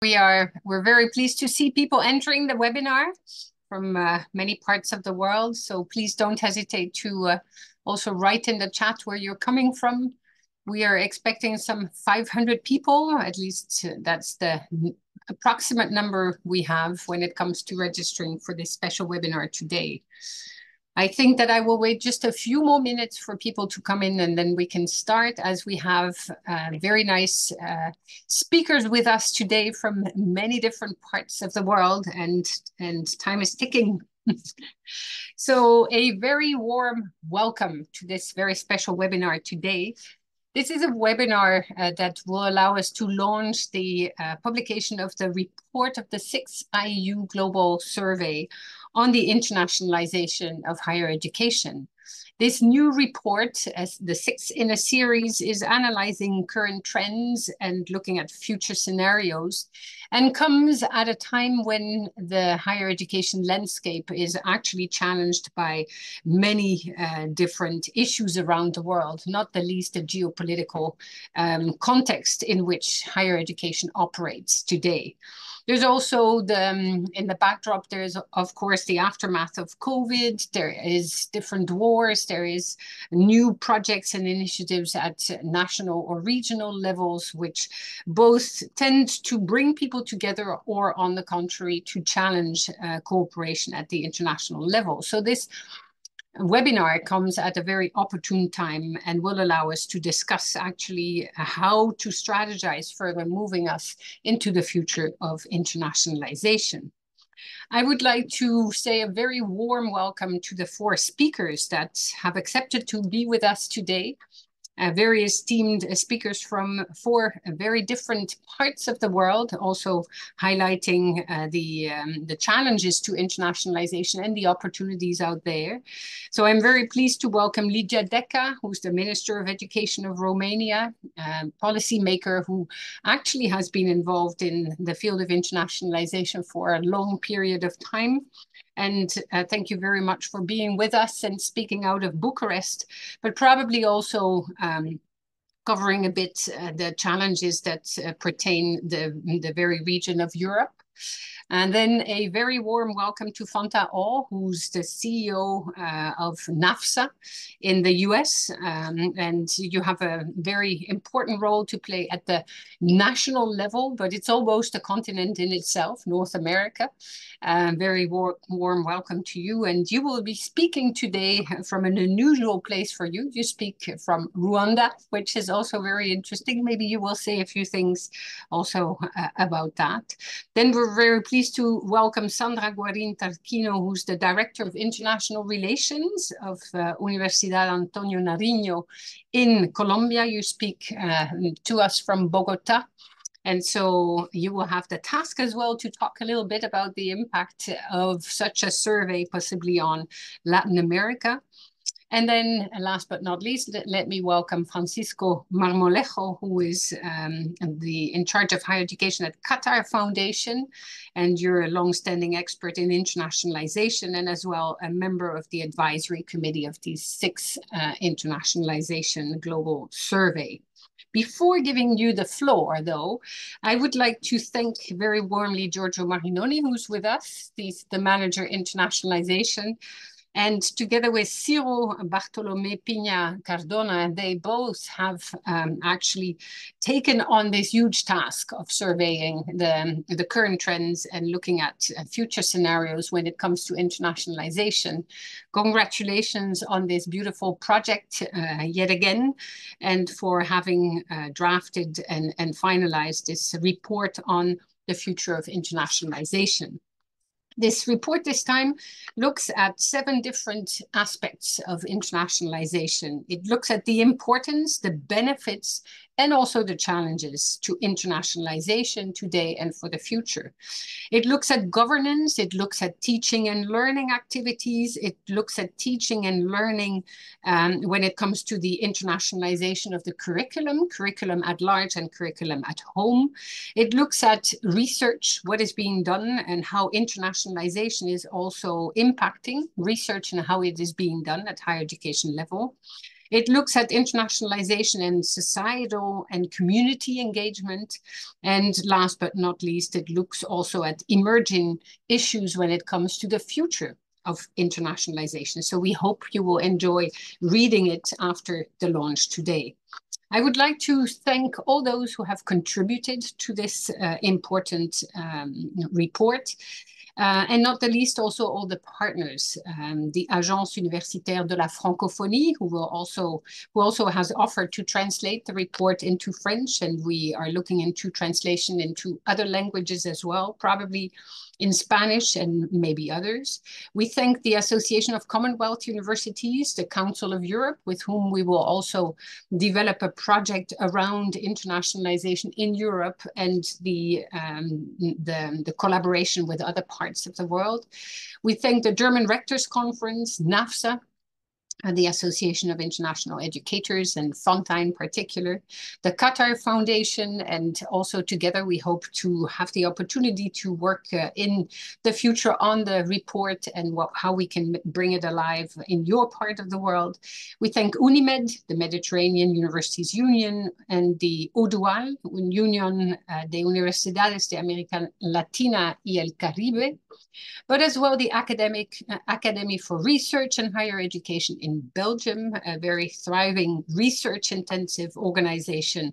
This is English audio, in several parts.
We're very pleased to see people entering the webinar from many parts of the world. So please don't hesitate to also write in the chat where you're coming from. We are expecting some 500 people, at least that's the approximate number we have when it comes to registering for this special webinar today. I think that I will wait just a few more minutes for people to come in, and then we can start, as we have very nice speakers with us today from many different parts of the world, and time is ticking. So a very warm welcome to this very special webinar today. This is a webinar that will allow us to launch the publication of the report of the 6th IAU Global Survey on the internationalization of higher education. This new report, as the 6th in a series, is analyzing current trends and looking at future scenarios, and comes at a time when the higher education landscape is actually challenged by many different issues around the world, not the least the geopolitical context in which higher education operates today. There's also in the backdrop, there's of course the aftermath of COVID. There is different wars. There is new projects and initiatives at national or regional levels, which both tend to bring people together or, on the contrary, to challenge cooperation at the international level. So this webinar comes at a very opportune time and will allow us to discuss actually how to strategize further, moving us into the future of internationalization. I would like to say a very warm welcome to the 4 speakers that have accepted to be with us today. Very esteemed speakers from 4 very different parts of the world, also highlighting the challenges to internationalization and the opportunities out there. So I'm very pleased to welcome Lidia Deca, who's the Minister of Education of Romania, policymaker who actually has been involved in the field of internationalization for a long period of time. And thank you very much for being with us and speaking out of Bucharest, but probably also covering a bit the challenges that pertain the very region of Europe. And then a very warm welcome to Fanta Oh, who's the CEO of NAFSA in the US. And you have a very important role to play at the national level, but it's almost a continent in itself, North America. Very warm welcome to you. And you will be speaking today from an unusual place for you. You speak from Rwanda, which is also very interesting. Maybe you will say a few things also about that. Then we're very pleased to welcome Sandra Guarin Tarquino, who's the Director of International Relations of Universidad Antonio Nariño in Colombia. You speak to us from Bogota. And so you will have the task as well to talk a little bit about the impact of such a survey possibly on Latin America. And then last but not least, let me welcome Francisco Marmolejo, who is in charge of higher education at Qatar Foundation. And you're a long-standing expert in internationalization and as well a member of the advisory committee of the 6th Internationalization Global Survey. Before giving you the floor, though, I would like to thank very warmly Giorgio Marinoni, who's with us. He's the manager internationalization. And together with Ciro Bartolomé Pina Cardona, they both have actually taken on this huge task of surveying the current trends and looking at future scenarios when it comes to internationalization. Congratulations on this beautiful project yet again, and for having drafted and finalized this report on the future of internationalization. This report this time looks at 7 different aspects of internationalization. It looks at the importance, the benefits, and also the challenges to internationalization today and for the future. It looks at governance, it looks at teaching and learning activities, it looks at teaching and learning when it comes to the internationalization of the curriculum at large and curriculum at home. It looks at research, what is being done and how internationalization is also impacting research and how it is being done at higher education level. It looks at internationalization and societal and community engagement. And last but not least, it looks also at emerging issues when it comes to the future of internationalization. So we hope you will enjoy reading it after the launch today. I would like to thank all those who have contributed to this important report. And not the least also all the partners, the Agence Universitaire de la Francophonie, who also has offered to translate the report into French, and we are looking into translation into other languages as well, probably in Spanish and maybe others. We thank the Association of Commonwealth Universities, the Council of Europe, with whom we will also develop a project around internationalization in Europe and the collaboration with other parts of the world. We thank the German Rectors Conference, NAFSA, the Association of International Educators, and Fonta in particular, the Qatar Foundation, and also together we hope to have the opportunity to work in the future on the report and how we can bring it alive in your part of the world. We thank UNIMED, the Mediterranean Universities Union, and the UDUAL, Unión de Universidades de América Latina y el Caribe, but as well the Academy for Research and Higher Education in Belgium, a very thriving research-intensive organization,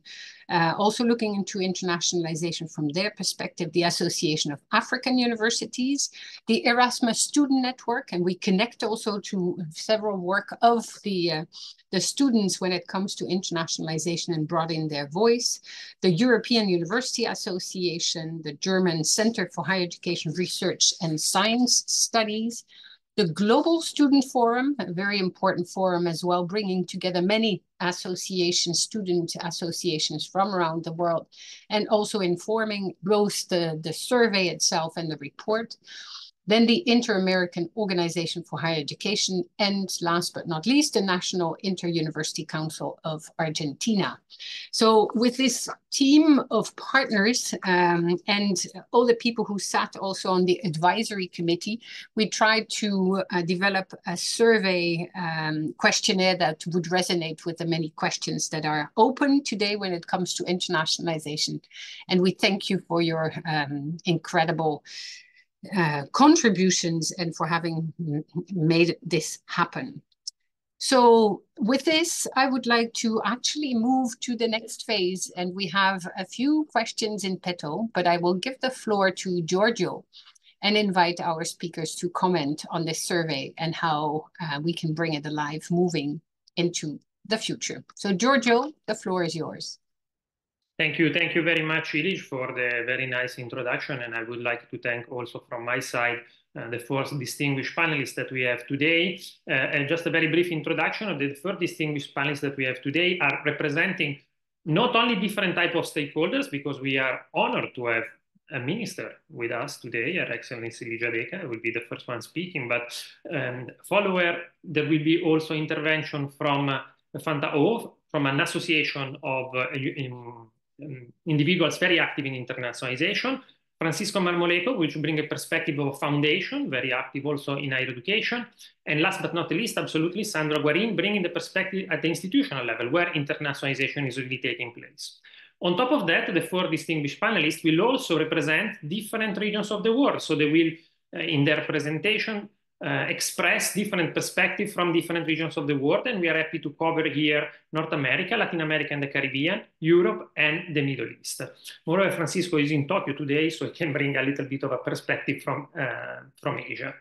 also looking into internationalization from their perspective, the Association of African Universities, the Erasmus Student Network, and we connect also to several work of the students when it comes to internationalization and broadening their voice, the European University Association, the German Center for Higher Education Research and Science Studies, the Global Student Forum, a very important forum as well, bringing together many associations, student associations from around the world, and also informing both the survey itself and the report. Then the Inter-American Organization for Higher Education, and last but not least, the National Inter-University Council of Argentina. So with this team of partners and all the people who sat also on the advisory committee, we tried to develop a survey questionnaire that would resonate with the many questions that are open today when it comes to internationalization. And we thank you for your incredible contributions and for having made this happen. So with this, I would like to actually move to the next phase, and we have a few questions in petto, but I will give the floor to Giorgio and invite our speakers to comment on this survey and how we can bring it alive moving into the future. So Giorgio, the floor is yours. Thank you very much, Ilish, for the very nice introduction. And I would like to thank also from my side the four distinguished panelists that we have today. And just a very brief introduction of the four distinguished panelists that we have today are representing not only different type of stakeholders, because we are honored to have a minister with us today, Her Excellency Ligia Deca will be the first one speaking, but follower, there will be also intervention from Fanta O, from an association of individuals very active in internationalization, Francisco Marmolejo, which bring a perspective of a foundation, very active also in higher education, and last but not least, absolutely, Sandra Guarin, bringing the perspective at the institutional level, where internationalization is really taking place. On top of that, the four distinguished panelists will also represent different regions of the world, so they will, in their presentation, express different perspectives from different regions of the world, and we are happy to cover here North America, Latin America and the Caribbean, Europe, and the Middle East. Moreover, Francisco is in Tokyo today, so he can bring a little bit of a perspective from Asia.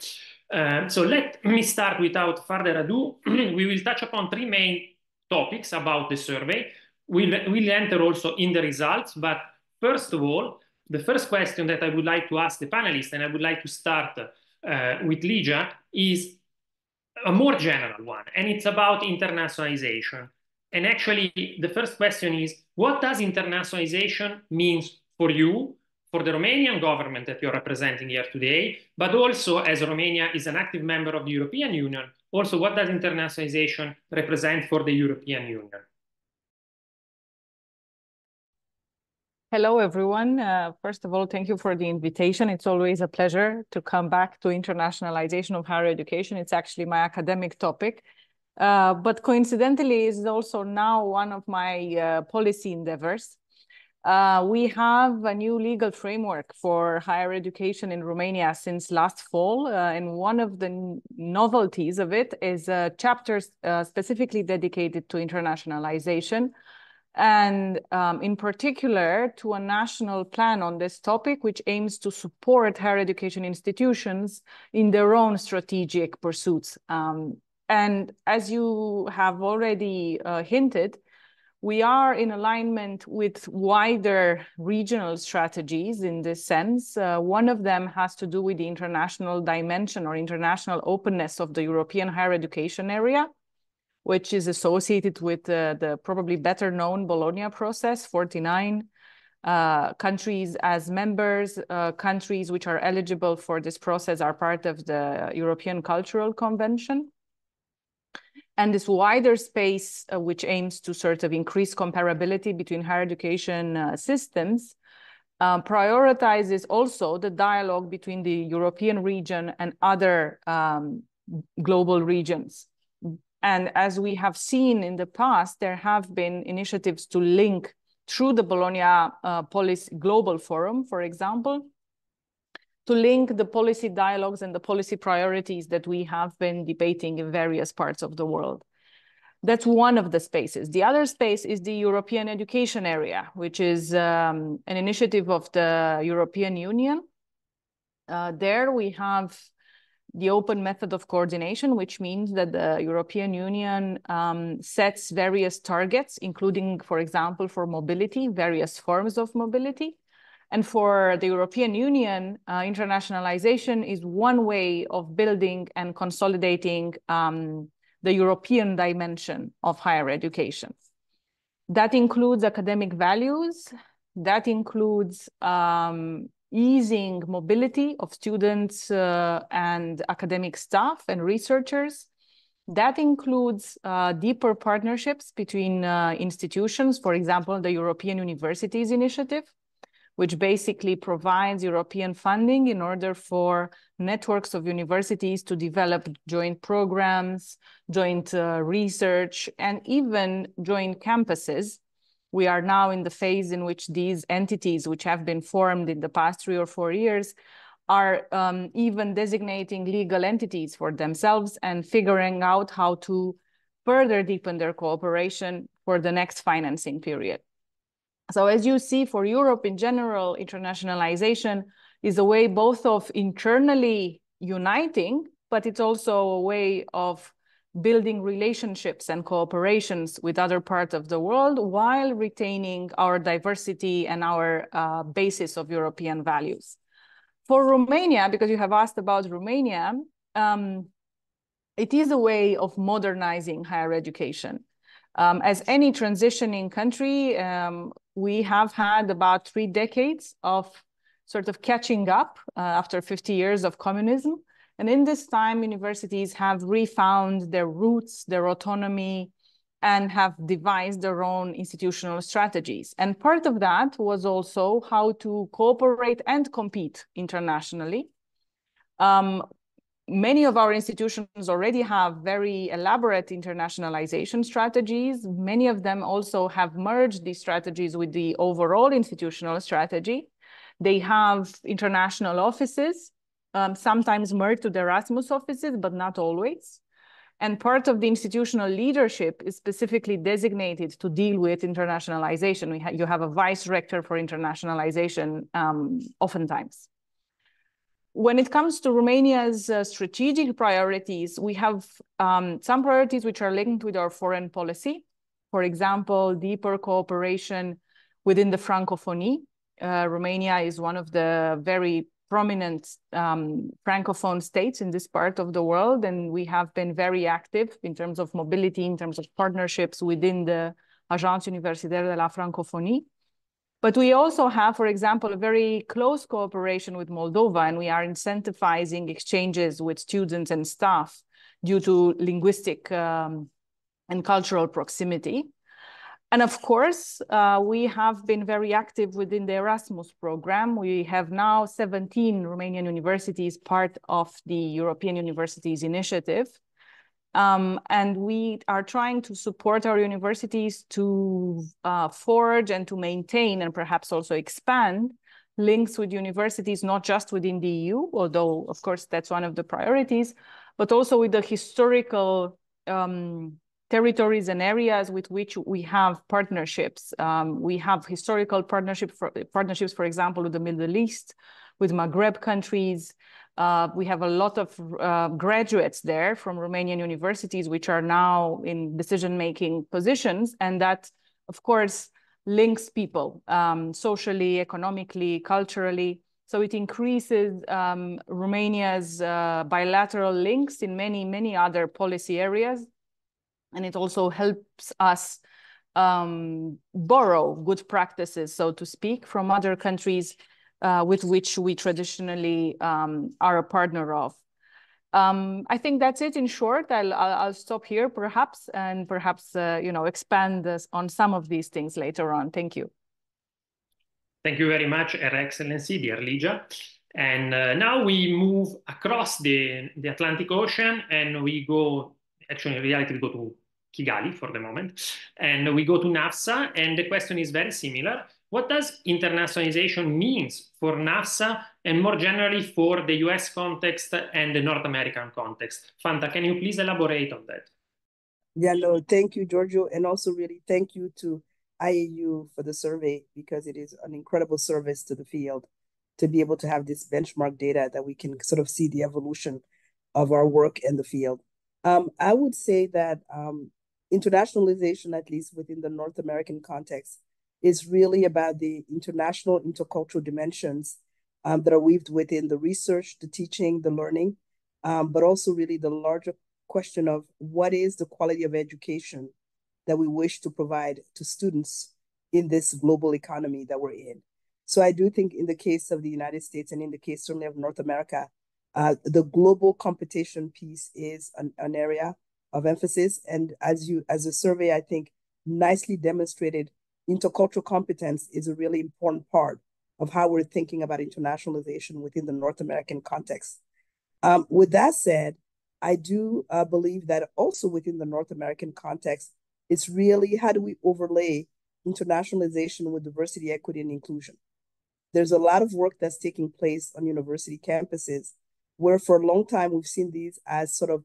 So let me start without further ado. We will touch upon three main topics about the survey. We'll enter also in the results, but first of all, the first question that I would like to ask the panelists, and I would like to start with Ligia, is a more general one, and it's about internationalization. And actually, the first question is, what does internationalization mean for you, for the Romanian government that you're representing here today, but also as Romania is an active member of the European Union, also what does internationalization represent for the European Union? Hello, everyone. First of all, thank you for the invitation. It's always a pleasure to come back to internationalization of higher education. It's actually my academic topic. but coincidentally is also now one of my policy endeavors. We have a new legal framework for higher education in Romania since last fall, and one of the novelties of it is chapters specifically dedicated to internationalization, and in particular to a national plan on this topic, which aims to support higher education institutions in their own strategic pursuits. And as you have already hinted, we are in alignment with wider regional strategies in this sense. One of them has to do with the international dimension or international openness of the European higher education area, which is associated with the probably better known Bologna process, 49 countries as members, countries which are eligible for this process are part of the European Cultural Convention. And this wider space, which aims to sort of increase comparability between higher education systems, prioritizes also the dialogue between the European region and other global regions. And as we have seen in the past, there have been initiatives to link through the Bologna Policy Global Forum, for example, to link the policy dialogues and the policy priorities that we have been debating in various parts of the world. That's one of the spaces. The other space is the European education area, which is an initiative of the European Union. There we have the open method of coordination, which means that the European Union sets various targets, including, for example, for mobility, various forms of mobility. And for the European Union, internationalization is one way of building and consolidating the European dimension of higher education. That includes academic values, that includes easing mobility of students and academic staff and researchers. That includes deeper partnerships between institutions, for example, the European Universities Initiative, which basically provides European funding in order for networks of universities to develop joint programs, joint research, and even joint campuses. We are now in the phase in which these entities, which have been formed in the past 3 or 4 years, are even designating legal entities for themselves and figuring out how to further deepen their cooperation for the next financing period. So as you see, for Europe in general, internationalization is a way both of internally uniting, but it's also a way of building relationships and cooperations with other parts of the world while retaining our diversity and our basis of European values. For Romania, because you have asked about Romania, it is a way of modernizing higher education. As any transitioning country, we have had about 3 decades of sort of catching up after 50 years of communism. And in this time, universities have refound their roots, their autonomy, and have devised their own institutional strategies. And part of that was also how to cooperate and compete internationally. Many of our institutions already have very elaborate internationalization strategies. Many of them also have merged these strategies with the overall institutional strategy. They have international offices, sometimes merged to the Erasmus offices, but not always. And part of the institutional leadership is specifically designated to deal with internationalization. You have a vice rector for internationalization oftentimes. When it comes to Romania's strategic priorities, we have some priorities which are linked with our foreign policy. For example, deeper cooperation within the Francophonie. Romania is one of the very prominent Francophone states in this part of the world, and we have been very active in terms of mobility, in terms of partnerships within the Agence Universitaire de la Francophonie. But we also have, for example, a very close cooperation with Moldova, and we are incentivizing exchanges with students and staff due to linguistic and cultural proximity. And of course, we have been very active within the Erasmus program. We have now 17 Romanian universities part of the European Universities Initiative. And we are trying to support our universities to forge and to maintain and perhaps also expand links with universities, not just within the EU, although, of course, that's one of the priorities, but also with the historical territories and areas with which we have partnerships. We have historical partnerships, for example, with the Middle East, with Maghreb countries. We have a lot of graduates there from Romanian universities, which are now in decision-making positions. And that, of course, links people socially, economically, culturally. So it increases Romania's bilateral links in many, many other policy areas. And it also helps us borrow good practices, so to speak, from other countries with which we traditionally are a partner of. I think that's it in short. I'll stop here perhaps, and perhaps expand on some of these things later on. Thank you. Thank you very much, Her Excellency, dear Ligia. And now we move across the Atlantic Ocean, and we go, actually in reality we go to Kigali for the moment, and we go to NAFSA, and the question is very similar. What does internationalization means for NAFSA and more generally for the US context and the North American context? Fanta, can you please elaborate on that? Yeah, no, thank you, Giorgio. And also really thank you to IAU for the survey, because it is an incredible service to the field to be able to have this benchmark data that we can sort of see the evolution of our work in the field. I would say that internationalization, at least within the North American context, is really about the international intercultural dimensions that are weaved within the research, the teaching, the learning, but also really the larger question of what is the quality of education that we wish to provide to students in this global economy that we're in. So I do think in the case of the United States and in the case certainly of North America, the global competition piece is an area of emphasis. And as a survey, I think, nicely demonstrated, intercultural competence is a really important part of how we're thinking about internationalization within the North American context. With that said, I do believe that also within the North American context, it's really how do we overlay internationalization with diversity, equity, and inclusion. There's a lot of work that's taking place on university campuses where for a long time we've seen these as sort of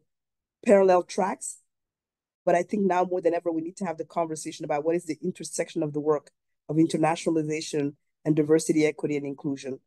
parallel tracks. But I think now more than ever, we need to have the conversation about what is the intersection of the work of internationalization and diversity, equity, and inclusion,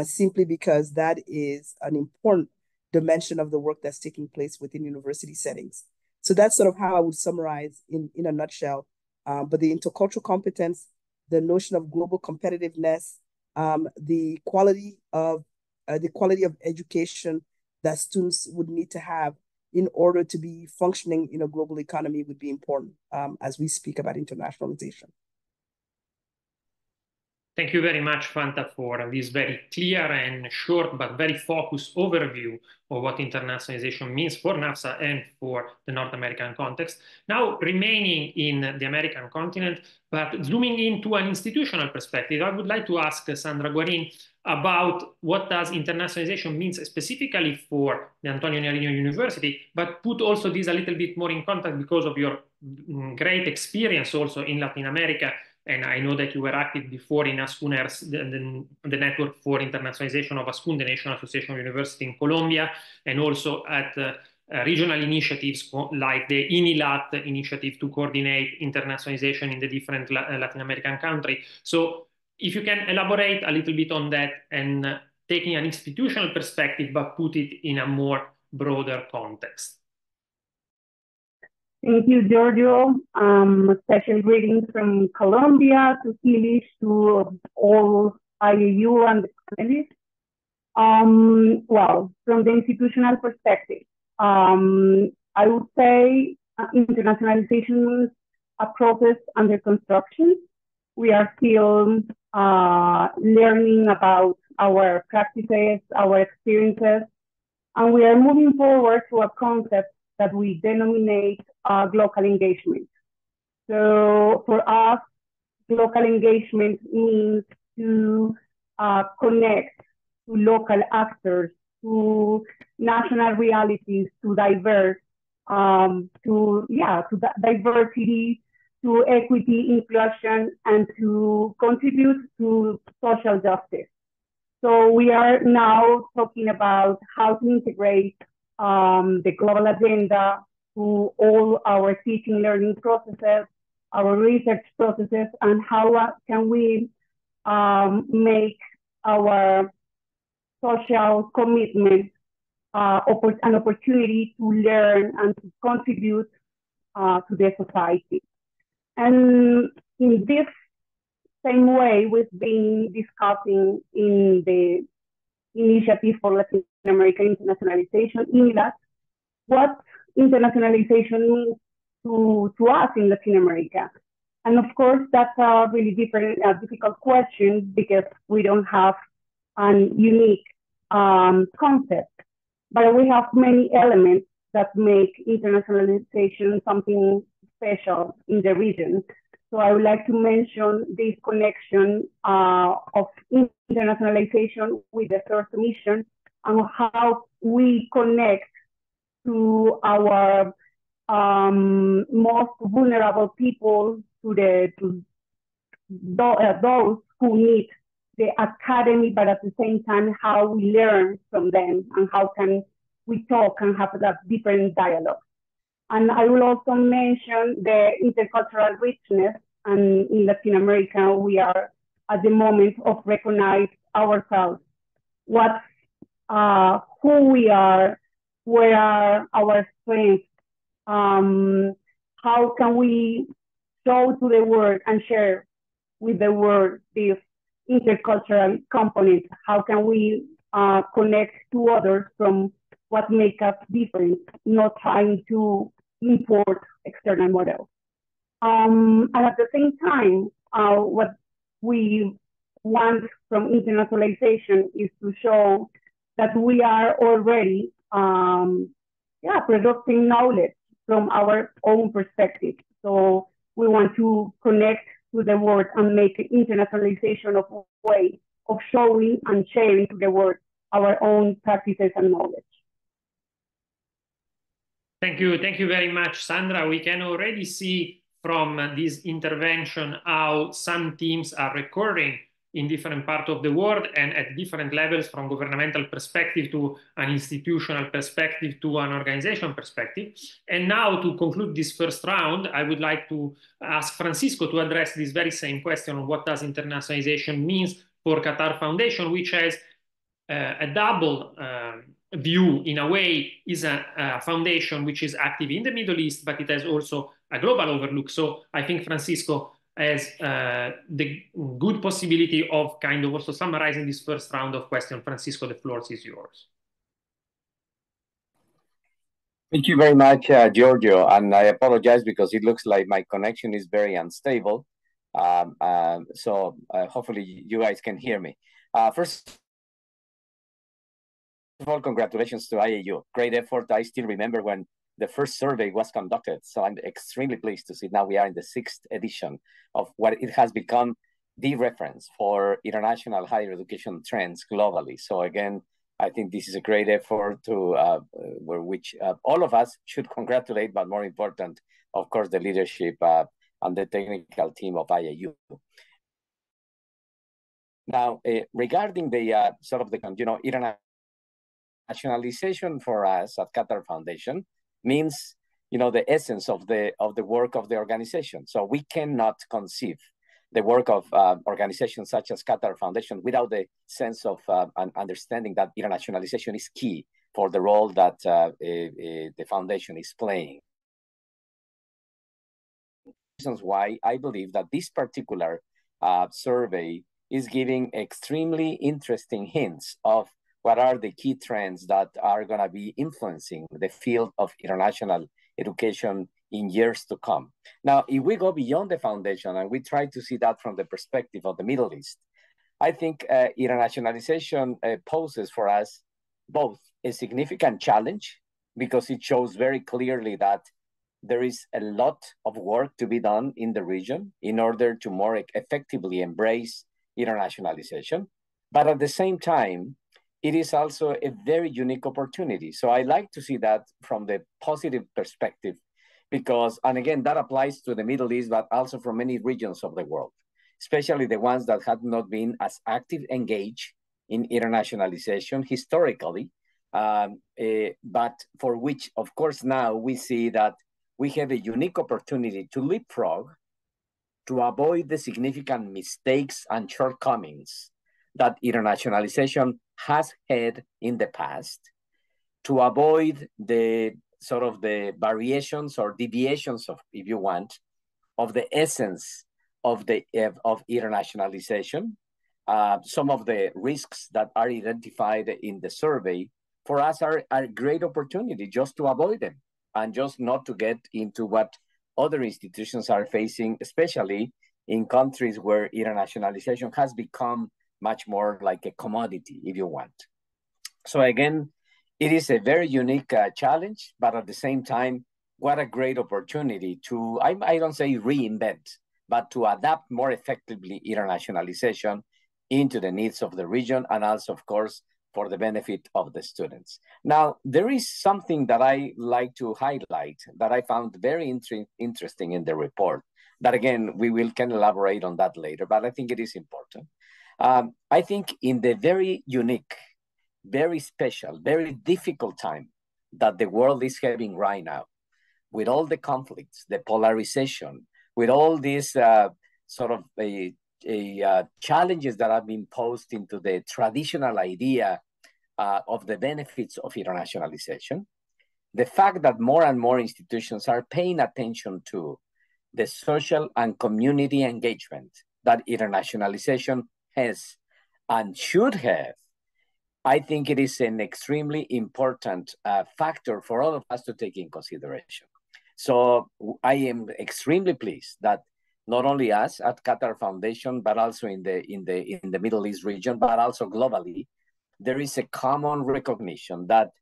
simply because that is an important dimension of the work that's taking place within university settings. So that's sort of how I would summarize in a nutshell. But the intercultural competence, the notion of global competitiveness, the quality of education that students would need to have in order to be functioning in a global economy would be important as we speak about internationalization. Thank you very much, Fanta, for this very clear and short but very focused overview of what internationalization means for NAFSA and for the North American context. Now, remaining in the American continent, but zooming into an institutional perspective, I would like to ask Sandra Guarin about what does internationalization means specifically for the Antonio Nariño University, but put also this a little bit more in context because of your great experience also in Latin America. And I know that you were active before in ASCUNERS, the Network for Internationalization of ASCUN, the National Association of Universities in Colombia, and also at regional initiatives like the INILAT initiative to coordinate internationalization in the different Latin American countries. So if you can elaborate a little bit on that and taking an institutional perspective, but put it in a more broader context. Thank you, Giorgio. Special greetings from Colombia to Chile, to all IAU and the panelists. Well, from the institutional perspective, I would say internationalization is a process under construction. We are still learning about our practices, our experiences, and we are moving forward to a concept that we denominate local engagement. So for us, local engagement means to connect to local actors, to national realities, to diverse to diversity, to equity, inclusion, and to contribute to social justice. So we are now talking about how to integrate the global agenda to all our teaching learning processes, our research processes, and how can we make our social commitment an opportunity to learn and to contribute to the society. And in this same way, we've been discussing in the Initiative for Latin American Internationalization, INLAT, what internationalization means to us in Latin America. And of course, that's a really difficult question because we don't have a unique concept, but we have many elements that make internationalization something special in the region. So I would like to mention this connection of internationalization with the third mission and how we connect to our most vulnerable people, to those who need the academy, but at the same time, how we learn from them and how can we talk and have that different dialogue. And I will also mention the intercultural richness. And in Latin America, we are at the moment of recognize ourselves, who we are, where are our strengths, how can we show to the world and share with the world this intercultural component, how can we connect to others from what makes us different, not trying to import external models. And at the same time, what we want from internationalization is to show that we are already producing knowledge from our own perspective. So we want to connect to the world and make internationalization of a way of showing and sharing to the world our own practices and knowledge. Thank you very much, Sandra. We can already see from this intervention how some themes are recurring in different parts of the world and at different levels, from governmental perspective to an institutional perspective to an organization perspective. And now, to conclude this first round, I would like to ask Francisco to address this very same question of what does internationalization means for Qatar Foundation, which has a double view. In a way, is a foundation which is active in the Middle East, but it has also a global overlook. So I think Francisco has the good possibility of kind of also summarizing this first round of questions. Francisco, the floor is yours. Thank you very much, Giorgio. And I apologize because it looks like my connection is very unstable. So hopefully you guys can hear me. First of all, congratulations to IAU. Great effort. I still remember when the first survey was conducted. So I'm extremely pleased to see now we are in the 6th edition of what it has become the reference for international higher education trends globally. So again, I think this is a great effort to which all of us should congratulate, but more important, of course, the leadership and the technical team of IAU. Now, regarding the sort of the, internationalization for us at Qatar Foundation means, the essence of the work of the organization. So we cannot conceive the work of organizations such as Qatar Foundation without the sense of an understanding that internationalization is key for the role that the foundation is playing. Reasons why I believe that this particular survey is giving extremely interesting hints of what are the key trends that are going to be influencing the field of international education in years to come. Now, if we go beyond the foundation and we try to see that from the perspective of the Middle East, I think internationalization poses for us both a significant challenge because it shows very clearly that there is a lot of work to be done in the region in order to more effectively embrace internationalization. But at the same time, it is also a very unique opportunity. So I like to see that from the positive perspective, because, and again, that applies to the Middle East, but also from many regions of the world, especially the ones that have not been as active engaged in internationalization historically, but for which, of course, now we see that we have a unique opportunity to leapfrog, to avoid the significant mistakes and shortcomings that internationalization has had in the past, to avoid the sort of the variations or deviations of, if you want, of the essence of internationalization. Some of the risks that are identified in the survey for us are a great opportunity just to avoid them and just not to get into what other institutions are facing, especially in countries where internationalization has become much more like a commodity, if you want. So again, it is a very unique challenge, but at the same time, what a great opportunity to, I don't say reinvent, but to adapt more effectively internationalization into the needs of the region, and also, of course, for the benefit of the students. Now, there is something that I like to highlight that I found very interesting in the report, that again, we can elaborate on that later, but I think it is important. I think in the very unique, very special, very difficult time that the world is having right now, with all the conflicts, the polarization, with all these sort of challenges that have been posed into the traditional idea of the benefits of internationalization, the fact that more and more institutions are paying attention to the social and community engagement that internationalization has and should have, I think it is an extremely important factor for all of us to take in consideration. So I am extremely pleased that not only us at Qatar Foundation, but also in the Middle East region, but also globally, there is a common recognition that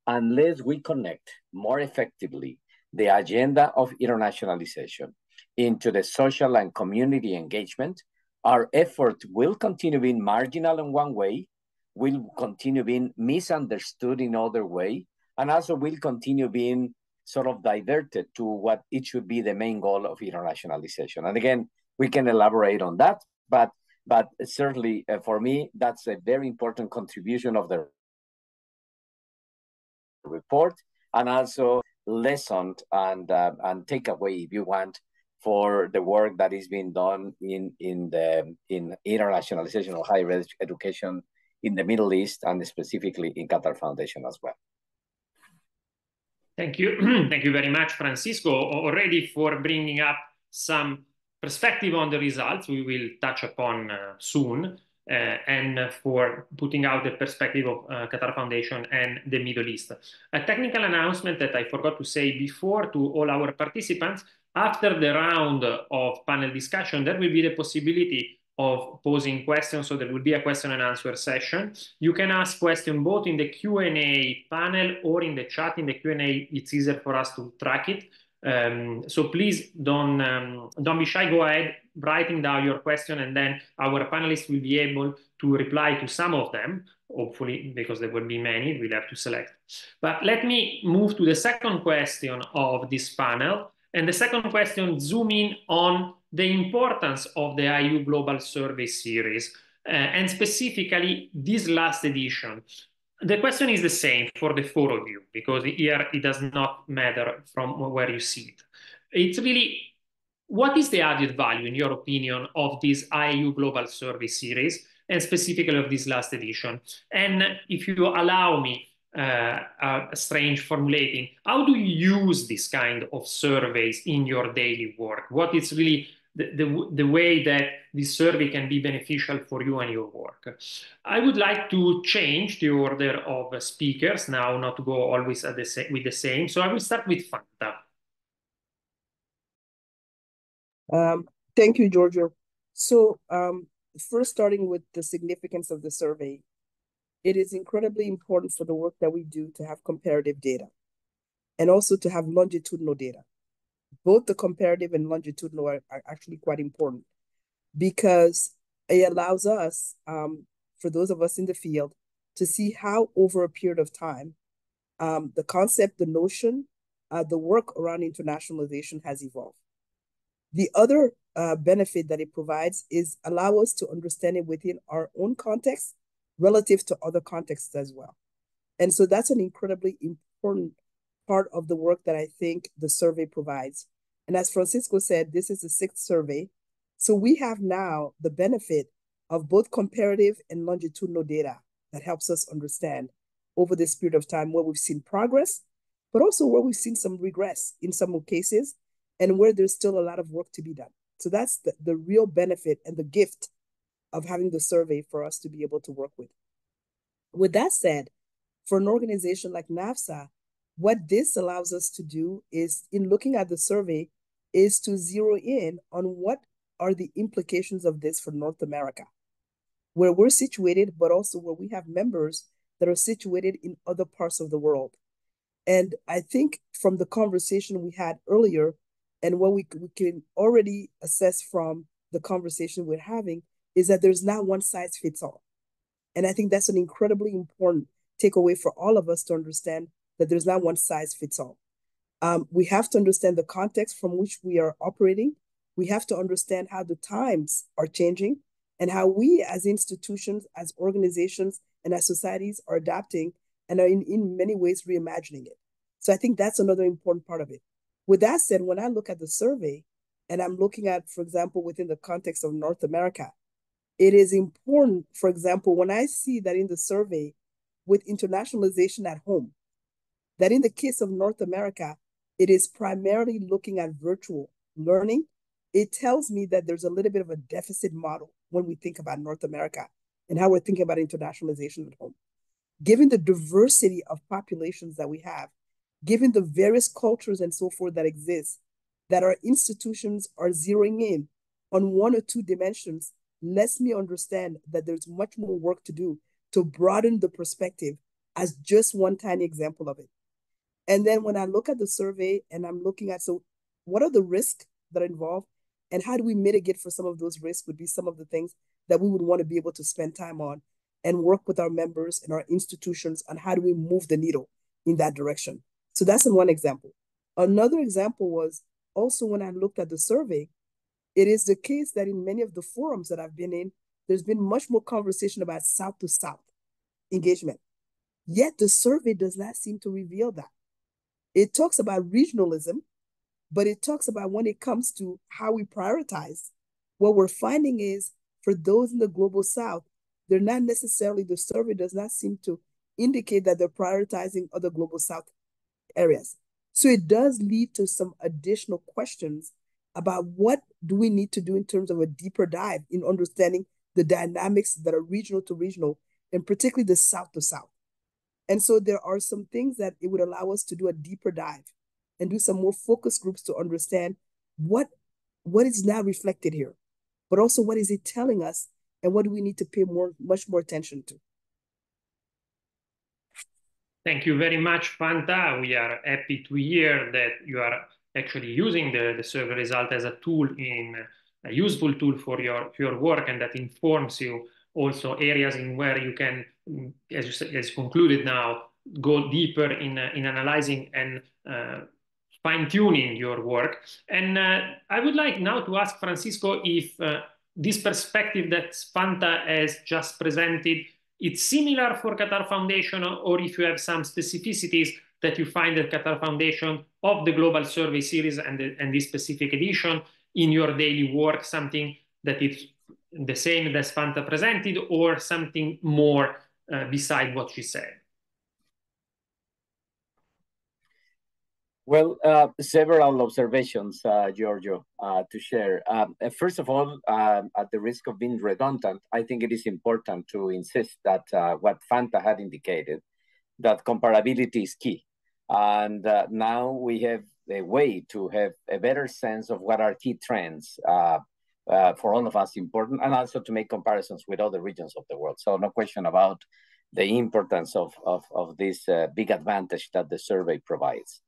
unless we connect more effectively the agenda of internationalization into the social and community engagement, our effort will continue being marginal in one way, will continue being misunderstood in other way, and also will continue being sort of diverted to what it should be the main goal of internationalization. And again, we can elaborate on that, but certainly for me, that's a very important contribution of the report, and also lesson and takeaway, if you want, for the work that is being done in internationalization of higher education in the Middle East, and specifically in Qatar Foundation as well. Thank you. Thank you very much, Francisco, already for bringing up some perspective on the results we will touch upon soon, and for putting out the perspective of Qatar Foundation and the Middle East. A technical announcement that I forgot to say before to all our participants: after the round of panel discussion, there will be the possibility of posing questions, so there will be a question and answer session. You can ask questions both in the Q&A panel or in the chat. In the Q&A, it's easier for us to track it. So please don't be shy. Go ahead, writing down your question, and then our panelists will be able to reply to some of them, hopefully, because there will be many. We'll have to select. But let me move to the second question of this panel. And the second question zoom in on the importance of the IAU Global Survey Series, and specifically this last edition. The question is the same for the four of you, because here it does not matter from where you see it. It's really, what is the added value, in your opinion, of this IAU Global Survey Series, and specifically of this last edition? And if you allow me a strange formulating, how do you use this kind of surveys in your daily work? What is really the way that this survey can be beneficial for you and your work? I would like to change the order of speakers now, not to go always at with the same. So I will start with Fanta. Thank you, Giorgio. So first, starting with the significance of the survey, it is incredibly important for the work that we do to have comparative data and also to have longitudinal data. Both the comparative and longitudinal are actually quite important, because it allows us, for those of us in the field, to see how over a period of time, the concept, the notion, the work around internationalization has evolved. The other benefit that it provides is allow us to understand it within our own context relative to other contexts as well. And so that's an incredibly important part of the work that I think the survey provides. And as Francisco said, this is the 6th survey. So we have now the benefit of both comparative and longitudinal data that helps us understand over this period of time where we've seen progress, but also where we've seen some regress in some cases and where there's still a lot of work to be done. So that's the real benefit and the gift of having the survey for us to be able to work with. With that said, for an organization like NAFSA, what this allows us to do is, in looking at the survey, is to zero in on what are the implications of this for North America, where we're situated, but also where we have members that are situated in other parts of the world. And I think from the conversation we had earlier, and what we can already assess from the conversation we're having, is that there's not one size fits all. And I think that's an incredibly important takeaway for all of us to understand that there's not one size fits all. We have to understand the context from which we are operating. We have to understand how the times are changing and how we as institutions, as organizations, and as societies are adapting and are in many ways reimagining it. So I think that's another important part of it. With that said, when I look at the survey and I'm looking at, for example, within the context of North America, it is important, for example, when I see that in the survey with internationalization at home, that in the case of North America, it is primarily looking at virtual learning. It tells me that there's a little bit of a deficit model when we think about North America and how we're thinking about internationalization at home. Given the diversity of populations that we have, given the various cultures and so forth that exist, that our institutions are zeroing in on one or two dimensions, lets me understand that there's much more work to do to broaden the perspective as just one tiny example of it. And then when I look at the survey and I'm looking at, so what are the risks that are involved and how do we mitigate for some of those risks would be some of the things that we would want to be able to spend time on and work with our members and our institutions on how do we move the needle in that direction. So that's one example. Another example was also when I looked at the survey, it is the case that in many of the forums that I've been in, there's been much more conversation about South to South engagement. Yet the survey does not seem to reveal that. It talks about regionalism, but it talks about when it comes to how we prioritize, what we're finding is for those in the global South, they're not necessarily, the survey does not seem to indicate that they're prioritizing other global South areas. So it does lead to some additional questions about what do we need to do in terms of a deeper dive in understanding the dynamics that are regional to regional, and particularly the South to South. And so there are some things that it would allow us to do a deeper dive and do some more focus groups to understand what is now reflected here, but also what is it telling us and what do we need to pay much more attention to. Thank you very much, Fanta. We are happy to hear that you are actually using the survey result as a tool, a useful tool for your work, and that informs you also areas in where you can, as concluded now, go deeper in analyzing and fine-tuning your work. And I would like now to ask Francisco if this perspective that Fanta has just presented, it's similar for Qatar Foundation, or if you have some specificities that you find at Qatar Foundation of the Global Survey Series and this specific edition in your daily work, something that is the same as Fanta presented, or something more beside what she said? Well, several observations, Giorgio, to share. First of all, at the risk of being redundant, I think it is important to insist that what Fanta had indicated, that comparability is key. And now we have a way to have a better sense of what are key trends for all of us important, and also to make comparisons with other regions of the world. So no question about the importance of this big advantage that the survey provides.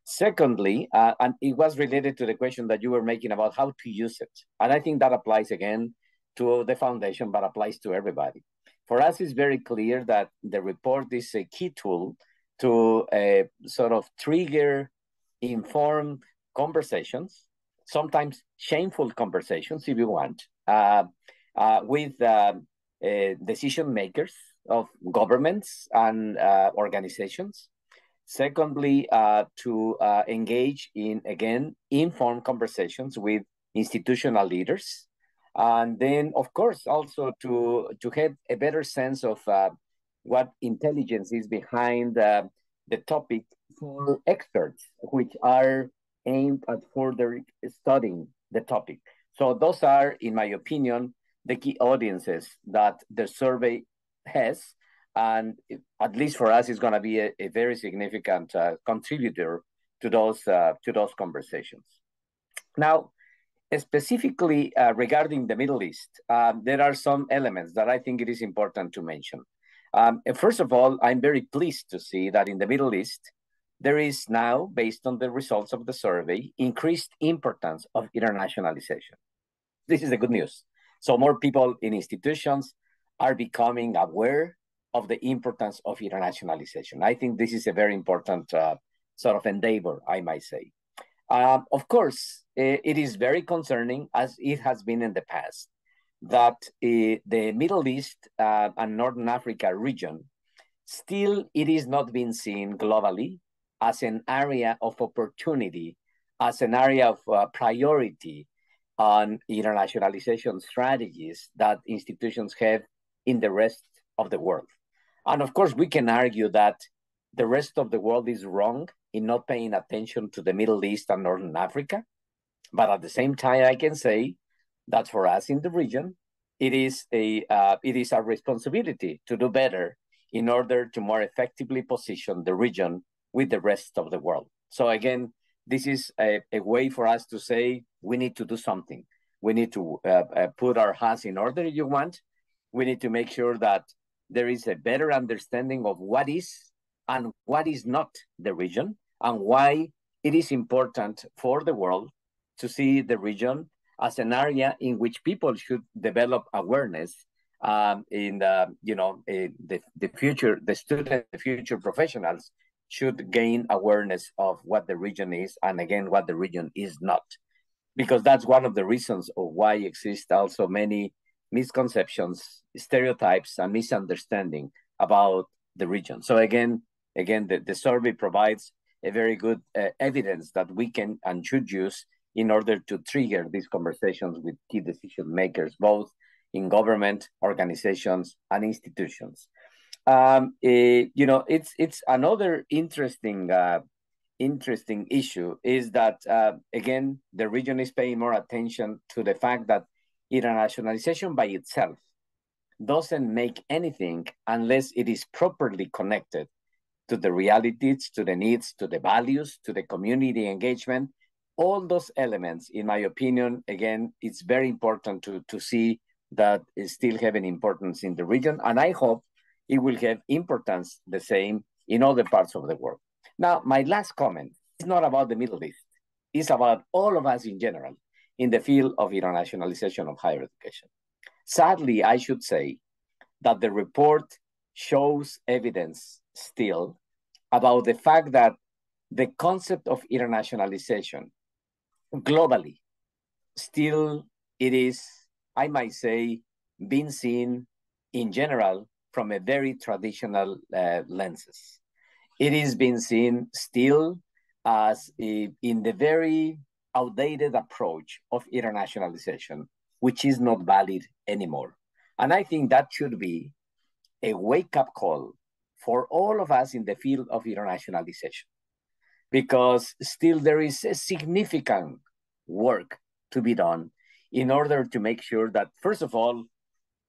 Secondly, and it was related to the question that you were making about how to use it. And I think that applies again to the foundation, but applies to everybody. For us, it's very clear that the report is a key tool to sort of trigger informed conversations, sometimes shameful conversations, if you want, with decision makers of governments and organizations. Secondly, to engage in, again, informed conversations with institutional leaders. And then, of course, also to have a better sense of what intelligence is behind the topic for experts, which are aimed at further studying the topic. So those are, in my opinion, the key audiences that the survey has. And at least for us, it's going to be a very significant contributor to those conversations. Now, specifically regarding the Middle East, there are some elements that I think it is important to mention. First of all, I'm very pleased to see that in the Middle East, there is now, based on the results of the survey, increased importance of internationalization. This is the good news. So more people in institutions are becoming aware of the importance of internationalization. I think this is a very important sort of endeavor, I might say. Of course, it is very concerning, as it has been in the past, that the Middle East and Northern Africa region, still it is not being seen globally as an area of opportunity, as an area of priority on internationalization strategies that institutions have in the rest of the world. And of course, we can argue that the rest of the world is wrong in not paying attention to the Middle East and Northern Africa. But at the same time, I can say that for us in the region, it is our responsibility to do better in order to more effectively position the region with the rest of the world. So again, this is a way for us to say we need to do something. We need to put our house in order, if you want. We need to make sure that there is a better understanding of what is and what is not the region, and why it is important for the world to see the region as an area in which people should develop awareness in the future, the students, the future professionals should gain awareness of what the region is, and again, what the region is not. Because that's one of the reasons of why exist also many misconceptions, stereotypes, and misunderstanding about the region. So again, the survey provides a very good evidence that we can and should use in order to trigger these conversations with key decision makers, both in government, organizations, and institutions. It's another interesting issue is that, again, the region is paying more attention to the fact that internationalization by itself doesn't make anything unless it is properly connected to the realities, to the needs, to the values, to the community engagement. All those elements, in my opinion, again, it's very important to see that it still have an importance in the region. And I hope it will have importance the same in other parts of the world. Now, my last comment is not about the Middle East. It's about all of us in general in the field of internationalization of higher education. Sadly, I should say that the report shows evidence still about the fact that the concept of internationalization globally, still it is, I might say, being seen in general from a very traditional lenses. It is being seen still as in the very outdated approach of internationalization, which is not valid anymore. And I think that should be a wake-up call for all of us in the field of internationalization, because still there is a significant work to be done in order to make sure that, first of all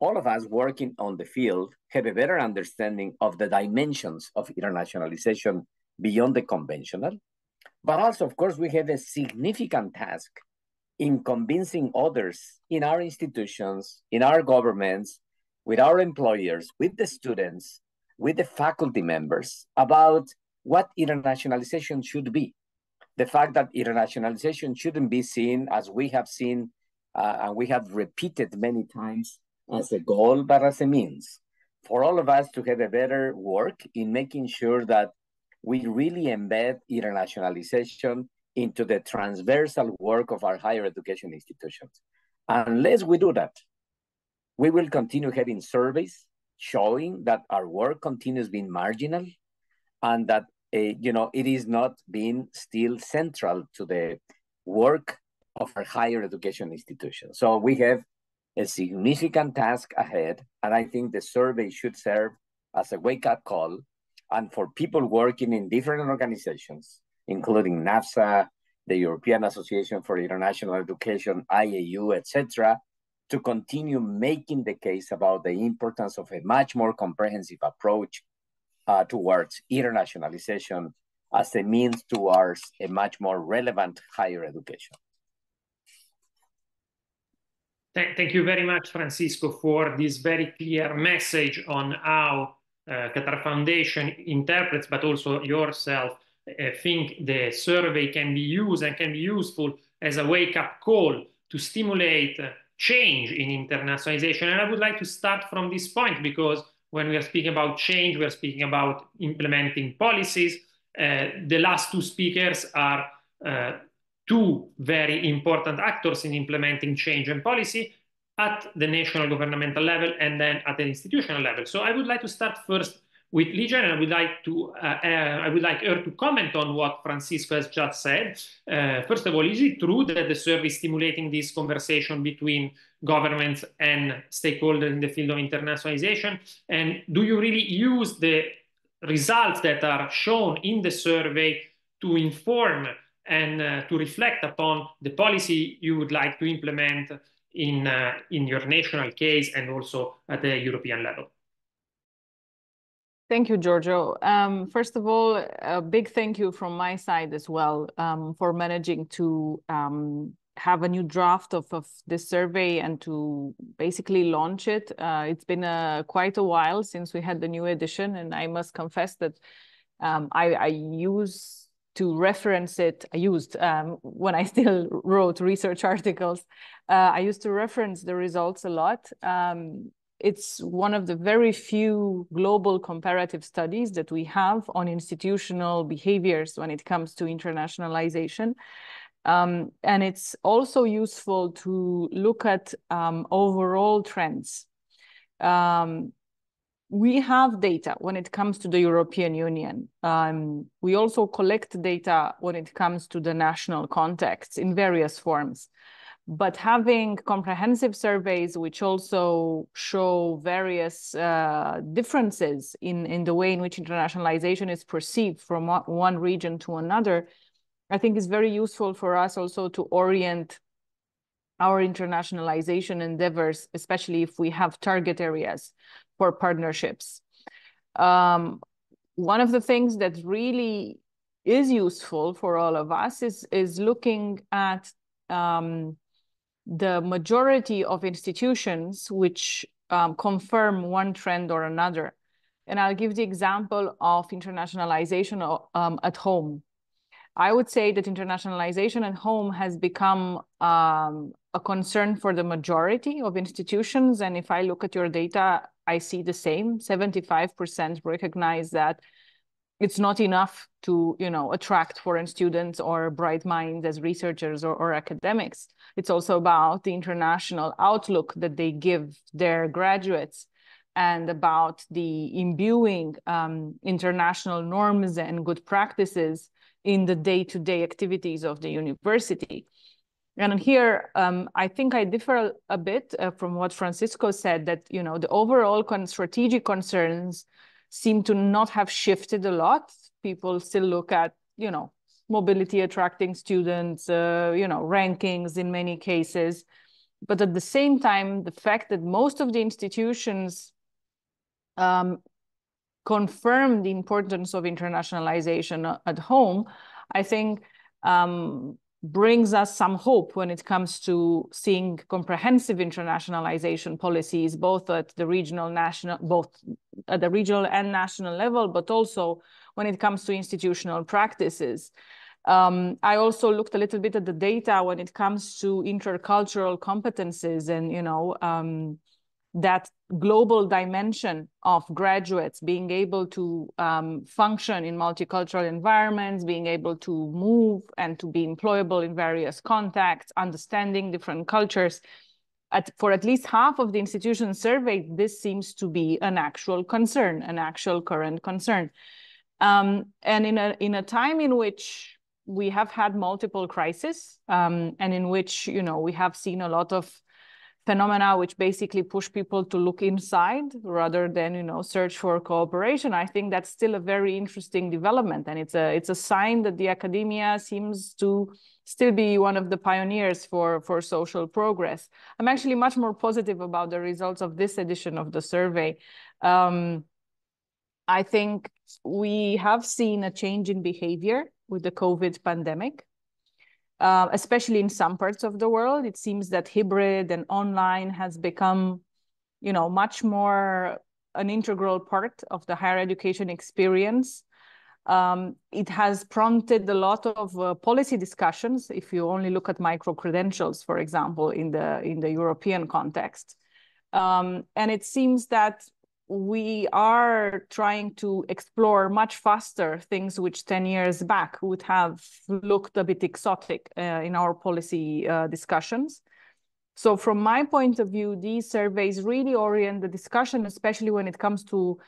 of us working on the field have a better understanding of the dimensions of internationalization beyond the conventional. But also, of course, we have a significant task in convincing others in our institutions, in our governments, with our employers, with the students, with the faculty members about what internationalization should be. The fact that internationalization shouldn't be seen, as we have seen and we have repeated many times, as a goal, but as a means. for all of us to have a better work in making sure that we really embed internationalization into the transversal work of our higher education institutions. Unless we do that, we will continue having surveys showing that our work continues being marginal and that it is not being still central to the work of our higher education institutions. So we have a significant task ahead, and I think the survey should serve as a wake-up call, and for people working in different organizations, including NAFSA, the European Association for International Education, IAU, etc., to continue making the case about the importance of a much more comprehensive approach towards internationalization as a means towards a much more relevant higher education. Thank you very much, Francisco, for this very clear message on how Qatar Foundation interprets, but also yourself think the survey can be used and can be useful as a wake-up call to stimulate change in internationalization. And I would like to start from this point, because when we are speaking about change, we are speaking about implementing policies. The last two speakers are two very important actors in implementing change and policy at the national governmental level and then at the institutional level. So I would like to start first with Ligia, and I would like her to comment on what Francisco has just said. First of all, is it true that the survey is stimulating this conversation between governments and stakeholders in the field of internationalization? And do you really use the results that are shown in the survey to inform and to reflect upon the policy you would like to implement in your national case and also at the European level? Thank you, Giorgio. First of all, a big thank you from my side as well for managing to have a new draft of this survey and to basically launch it. It's been quite a while since we had the new edition, and I must confess that I used to reference it. I used, when I still wrote research articles, I used to reference the results a lot. It's one of the very few global comparative studies that we have on institutional behaviors when it comes to internationalization. And it's also useful to look at overall trends. We have data when it comes to the European Union. We also collect data when it comes to the national context in various forms. But having comprehensive surveys which also show various differences in the way in which internationalization is perceived from one region to another, I think is very useful for us also to orient our internationalization endeavors, especially if we have target areas for partnerships. One of the things that really is useful for all of us is looking at the majority of institutions which confirm one trend or another. And I'll give the example of internationalization at home. I would say that internationalization at home has become a concern for the majority of institutions. And if I look at your data, I see the same. 75% recognize that it's not enough to, attract foreign students or bright minds as researchers or academics. It's also about the international outlook that they give their graduates and about the imbuing international norms and good practices in the day-to-day activities of the university. And here, I think I differ a bit from what Francisco said, that, the overall strategic concerns seem to not have shifted a lot. People still look at, mobility, attracting students, rankings in many cases. But at the same time, the fact that most of the institutions confirm the importance of internationalization at home, I think brings us some hope when it comes to seeing comprehensive internationalization policies, both at the regional, and national level, but also when it comes to institutional practices. I also looked a little bit at the data when it comes to intercultural competences, and that global dimension of graduates being able to function in multicultural environments, being able to move and to be employable in various contexts, understanding different cultures. For at least half of the institutions surveyed, this seems to be an actual concern, an actual current concern. And in a time in which we have had multiple crises, and in which, you know, we have seen a lot of phenomena which basically push people to look inside rather than, you know, search for cooperation, I think that's still a very interesting development. And it's a sign that the academia seems to still be one of the pioneers for social progress. I'm actually much more positive about the results of this edition of the survey. I think we have seen a change in behavior with the COVID pandemic. Especially in some parts of the world, it seems that hybrid and online has become, you know, much more an integral part of the higher education experience. It has prompted a lot of policy discussions. If you only look at micro-credentials, for example, in the European context. And it seems that we are trying to explore much faster things which 10 years back would have looked a bit exotic in our policy discussions. So from my point of view, these surveys really orient the discussion, especially when it comes to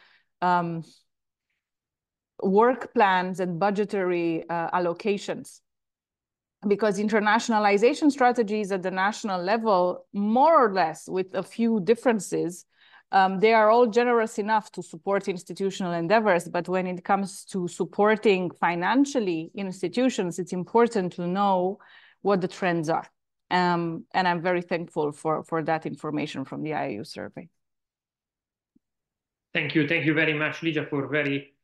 work plans and budgetary allocations. Because internationalization strategies at the national level, more or less with a few differences, they are all generous enough to support institutional endeavors, but when it comes to supporting financially institutions, it's important to know what the trends are. And I'm very thankful for that information from the IAU survey. Thank you very much, Ligia, for a very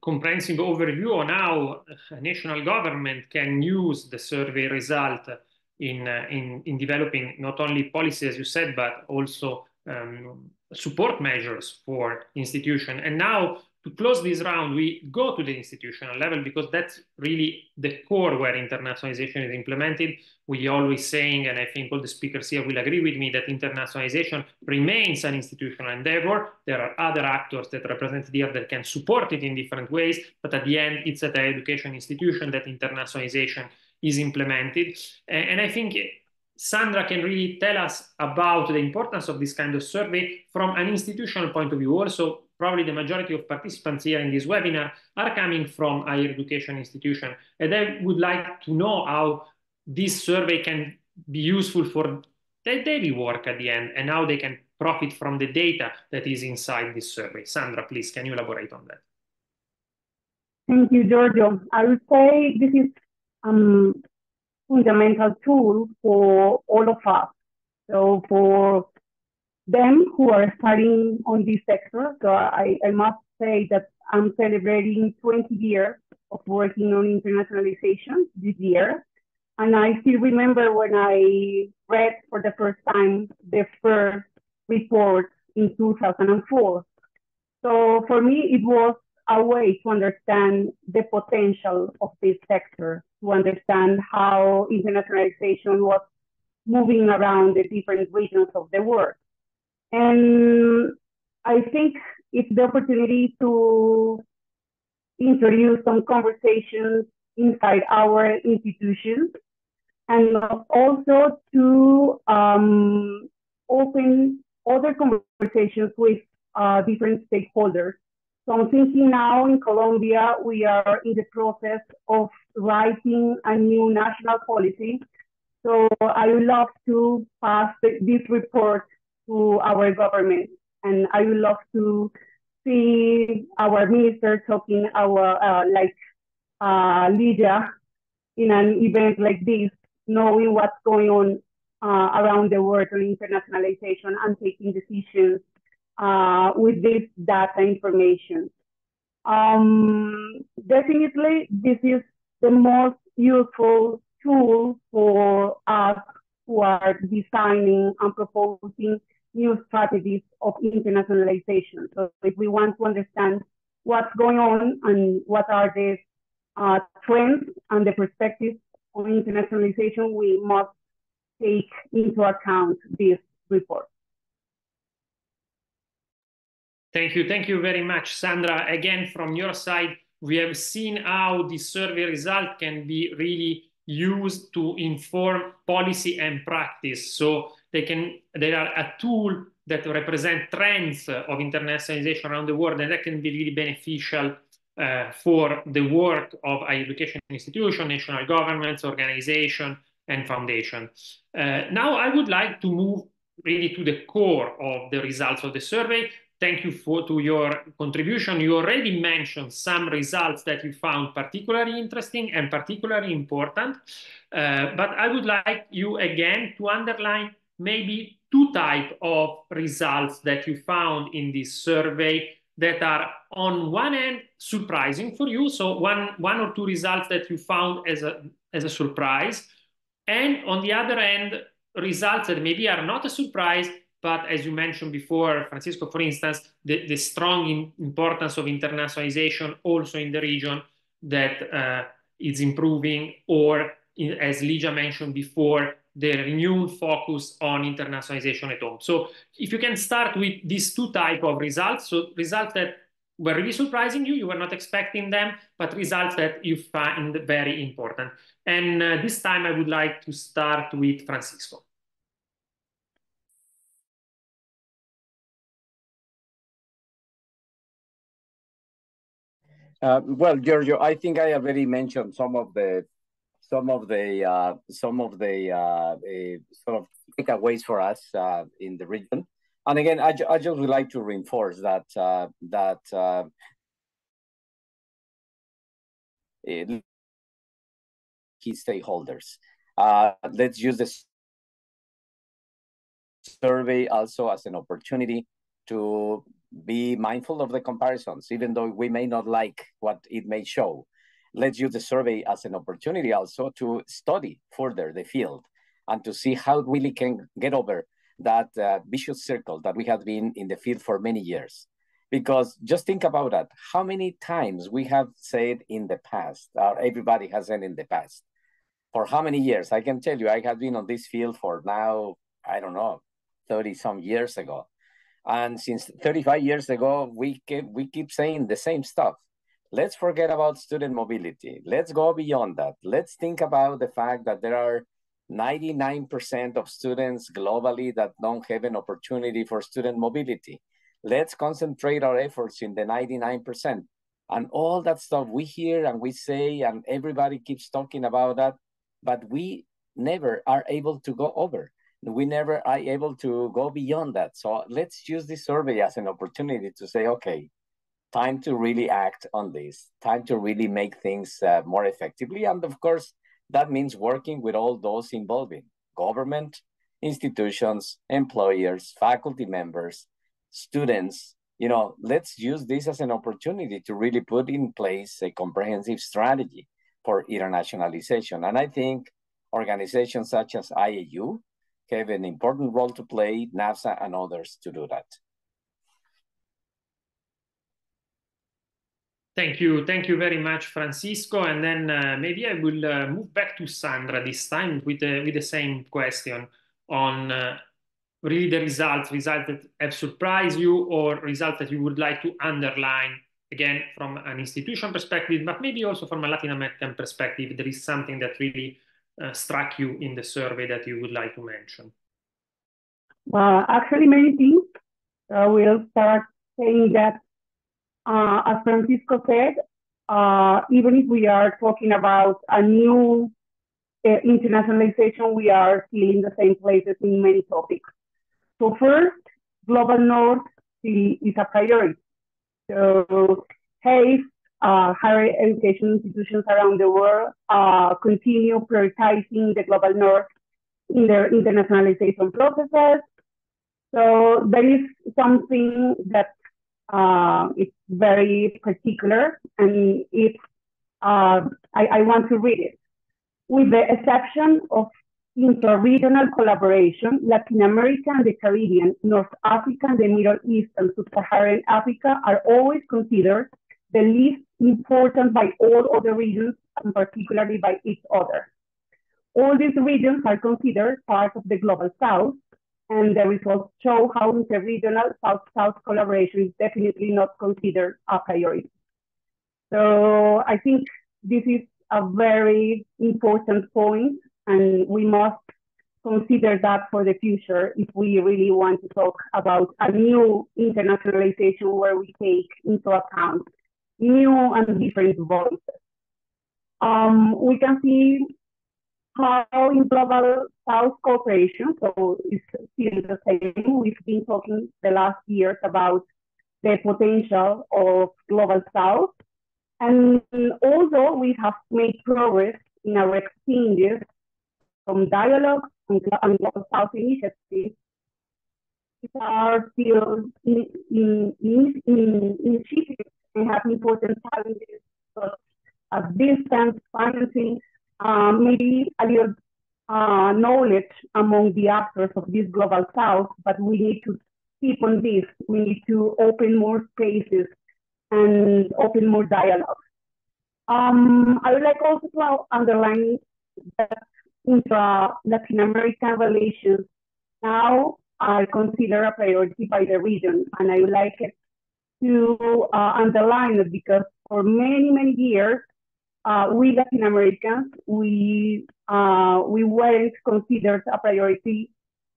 comprehensive overview on how a national government can use the survey result in developing not only policy, as you said, but also support measures for institution. And now, to close this round, we go to the institutional level because that's really the core where internationalization is implemented. We always saying, and I think all the speakers here will agree with me, that internationalization remains an institutional endeavor. There are other actors that represent here that can support it in different ways, but at the end, it's at an education institution that internationalization is implemented. And I think Sandra can really tell us about the importance of this kind of survey from an institutional point of view. Also, probably the majority of participants here in this webinar are coming from higher education institutions. And I would like to know how this survey can be useful for their daily work at the end and how they can profit from the data that is inside this survey. Sandra, please, can you elaborate on that? Thank you, Giorgio. I would say this is fundamental tool for all of us. So for them who are starting on this sector, so I must say that I'm celebrating 20 years of working on internationalization this year. And I still remember when I read for the first time the first report in 2004. So for me, it was a way to understand the potential of this sector, to understand how internationalization was moving around the different regions of the world. And I think it's the opportunity to introduce some conversations inside our institutions and also to open other conversations with different stakeholders. So I'm thinking now in Colombia, we are in the process of writing a new national policy. So I would love to pass this report to our government. And I would love to see our minister talking Ligia in an event like this, knowing what's going on around the world on internationalization and taking decisions with this data information. Definitely, this is the most useful tool for us who are designing and proposing new strategies of internationalization. So if we want to understand what's going on and what are the trends and the perspectives on internationalization, we must take into account this report. Thank you very much, Sandra. Again, from your side, we have seen how the survey result can be really used to inform policy and practice. So they are a tool that represent trends of internationalization around the world, and that can be really beneficial for the work of higher education institutions, national governments, organizations, and foundations. Now I would like to move really to the core of the results of the survey. Thank you to your contribution. You already mentioned some results that you found particularly interesting and particularly important. But I would like you again to underline maybe two types of results that you found in this survey that are on one end surprising for you. So one or two results that you found as a surprise. And on the other end, results that maybe are not a surprise, but as you mentioned before, Francisco, for instance, the strong importance of internationalization also in the region that is improving, or as Ligia mentioned before, the renewed focus on internationalization at home. So if you can start with these two types of results, so results that were really surprising you were not expecting them, but results that you find very important. And this time I would like to start with Francisco. Well, Giorgio, I think I already mentioned some of the sort of takeaways for us in the region. And again, I just would like to reinforce that key stakeholders. Let's use this survey also as an opportunity to be mindful of the comparisons, even though we may not like what it may show. Let's use the survey as an opportunity also to study further the field and to see how we really can get over that vicious circle that we have been in the field for many years. Because just think about that. How many times we have said in the past, or everybody has said in the past, for how many years? I can tell you, I have been on this field for now, I don't know, 30 some years ago. And since 35 years ago, we keep saying the same stuff. Let's forget about student mobility. Let's go beyond that. Let's think about the fact that there are 99% of students globally that don't have an opportunity for student mobility. Let's concentrate our efforts in the 99%. And all that stuff we hear and we say, and everybody keeps talking about that, but we never are able to go over. We never are able to go beyond that. So let's use this survey as an opportunity to say, okay, time to really act on this, time to really make things more effectively. And of course, that means working with all those involving government, institutions, employers, faculty members, students. You know, let's use this as an opportunity to really put in place a comprehensive strategy for internationalization. And I think organizations such as IAU have an important role to play, NAFSA and others, to do that. Thank you very much, Francisco. And then maybe I will move back to Sandra this time with the same question on really the results that have surprised you, or results that you would like to underline, again, from an institution perspective, but maybe also from a Latin American perspective. There is something that really struck you in the survey that you would like to mention. Well, actually, many things. We'll start saying that, as Francisco said, even if we are talking about a new internationalization, we are still in the same places in many topics. So first, Global North is a priority. So HEIs, higher education institutions around the world, continue prioritizing the Global North in their internationalization processes. So there is something that it's very particular, and it's I want to read it. With the exception of inter-regional collaboration, Latin America and the Caribbean, North Africa, the Middle East, and Sub-Saharan Africa are always considered the least important by all other regions, and particularly by each other. All these regions are considered part of the Global South, and the results show how interregional South-South collaboration is definitely not considered a priority. So I think this is a very important point, and we must consider that for the future if we really want to talk about a new internationalization where we take into account new and different voices. We can see how in global South cooperation, so it's still the same. We've been talking the last years about the potential of global South. And although we have made progress in our exchanges from dialogue and global South initiatives, are still in initiatives and have important challenges such as distance, financing, maybe a little knowledge among the actors of this global South, but we need to keep on this. We need to open more spaces and open more dialogue. I would like also to underline that intra-Latin American relations now are considered a priority by the region, and I would like to underline it because for many, many years, we Latin Americans, we weren't considered a priority,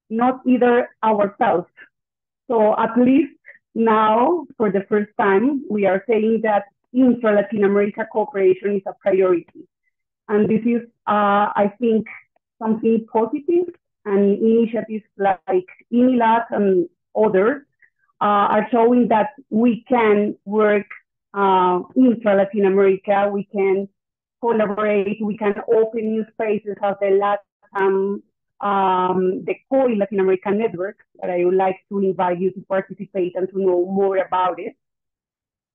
not either ourselves. So at least now, for the first time, we are saying that intra-Latin America cooperation is a priority. And this is, I think, something positive, and initiatives like INILAT and others are showing that we can work intra-Latin America, we can collaborate, we can open new spaces as the LATAM, the COI Latin American network, that I would like to invite you to participate and to know more about it.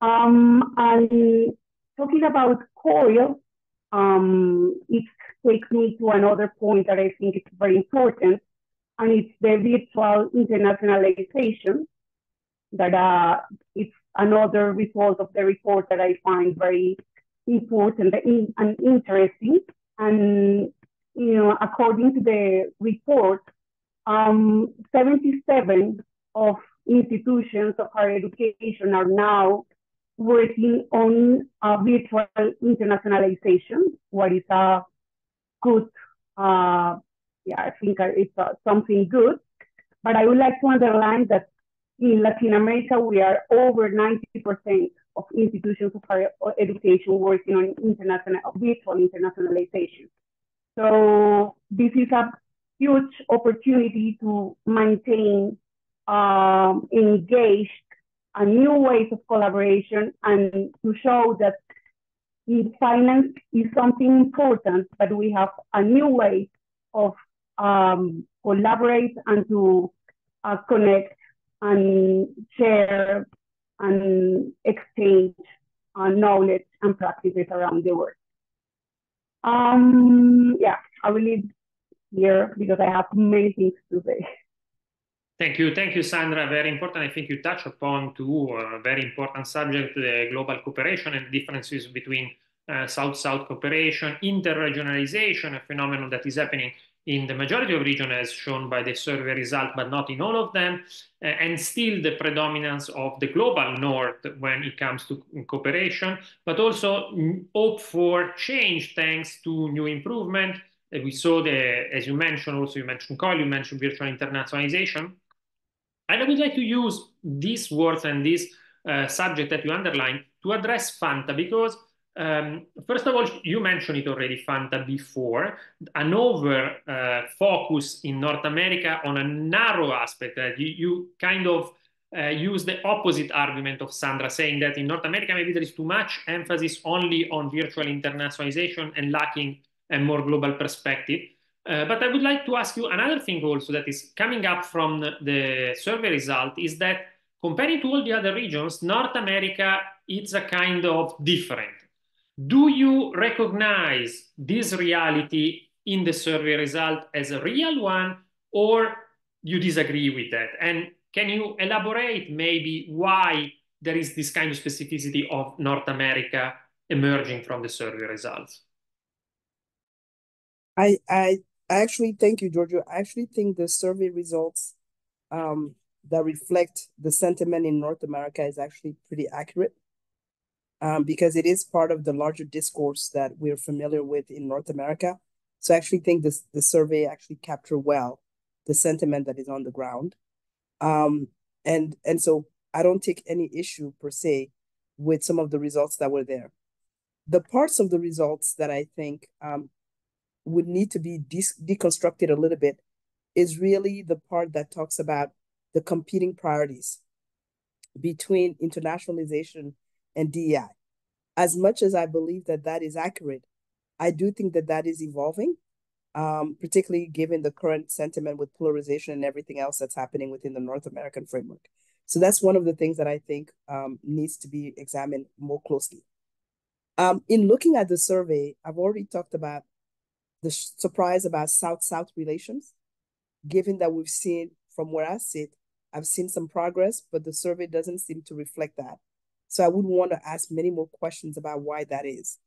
And talking about COIL, it takes me to another point that I think is very important, and it's the virtual internationalization, that it's another result of the report that I find very important and interesting. And according to the report, 77 of institutions of higher education are now working on virtual internationalization, what is a good, I think it's something good. But I would like to underline that in Latin America, we are over 90% of institutions of higher education working on virtual internationalization. So this is a huge opportunity to maintain engaged and new ways of collaboration, and to show that finance is something important, but we have a new way of collaborate and to connect and share and exchange knowledge and practices around the world. Yeah, I will leave here because I have many things to say. Thank you, Sandra. Very important. I think you touch upon two very important subjects: the global cooperation and differences between South-South cooperation, interregionalization, a phenomenon that is happening in the majority of regions, as shown by the survey result, but not in all of them, and still the predominance of the global north when it comes to cooperation, but also hope for change thanks to new improvement. We saw as you mentioned, also you mentioned COIL, you mentioned virtual internationalization. And I would like to use these words and this subject that you underlined to address FANTA, because first of all, you mentioned it already, FANTA, before, an over focus in North America on a narrow aspect. You kind of use the opposite argument of Sandra, saying that in North America, maybe there is too much emphasis only on virtual internationalization and lacking a more global perspective. But I would like to ask you another thing also that is coming up from the survey result, is that comparing to all the other regions, North America is a kind of different. Do you recognize this reality in the survey result as a real one, or you disagree with that? And can you elaborate maybe why there is this kind of specificity of North America emerging from the survey results? I actually, thank you, Giorgio. I actually think the survey results that reflect the sentiment in North America is actually pretty accurate, because it is part of the larger discourse that we're familiar with in North America. So I actually think the survey actually captured well the sentiment that is on the ground. And so I don't take any issue per se with some of the results that were there. The parts of the results that I think would need to be deconstructed a little bit is really the part that talks about the competing priorities between internationalization and DEI. As much as I believe that that is accurate, I do think that that is evolving, particularly given the current sentiment with polarization and everything else that's happening within the North American framework. So that's one of the things that I think needs to be examined more closely. In looking at the survey, I've already talked about the surprise about South-South relations, given that we've seen from where I sit, I've seen some progress, but the survey doesn't seem to reflect that. So I would want to ask many more questions about why that is.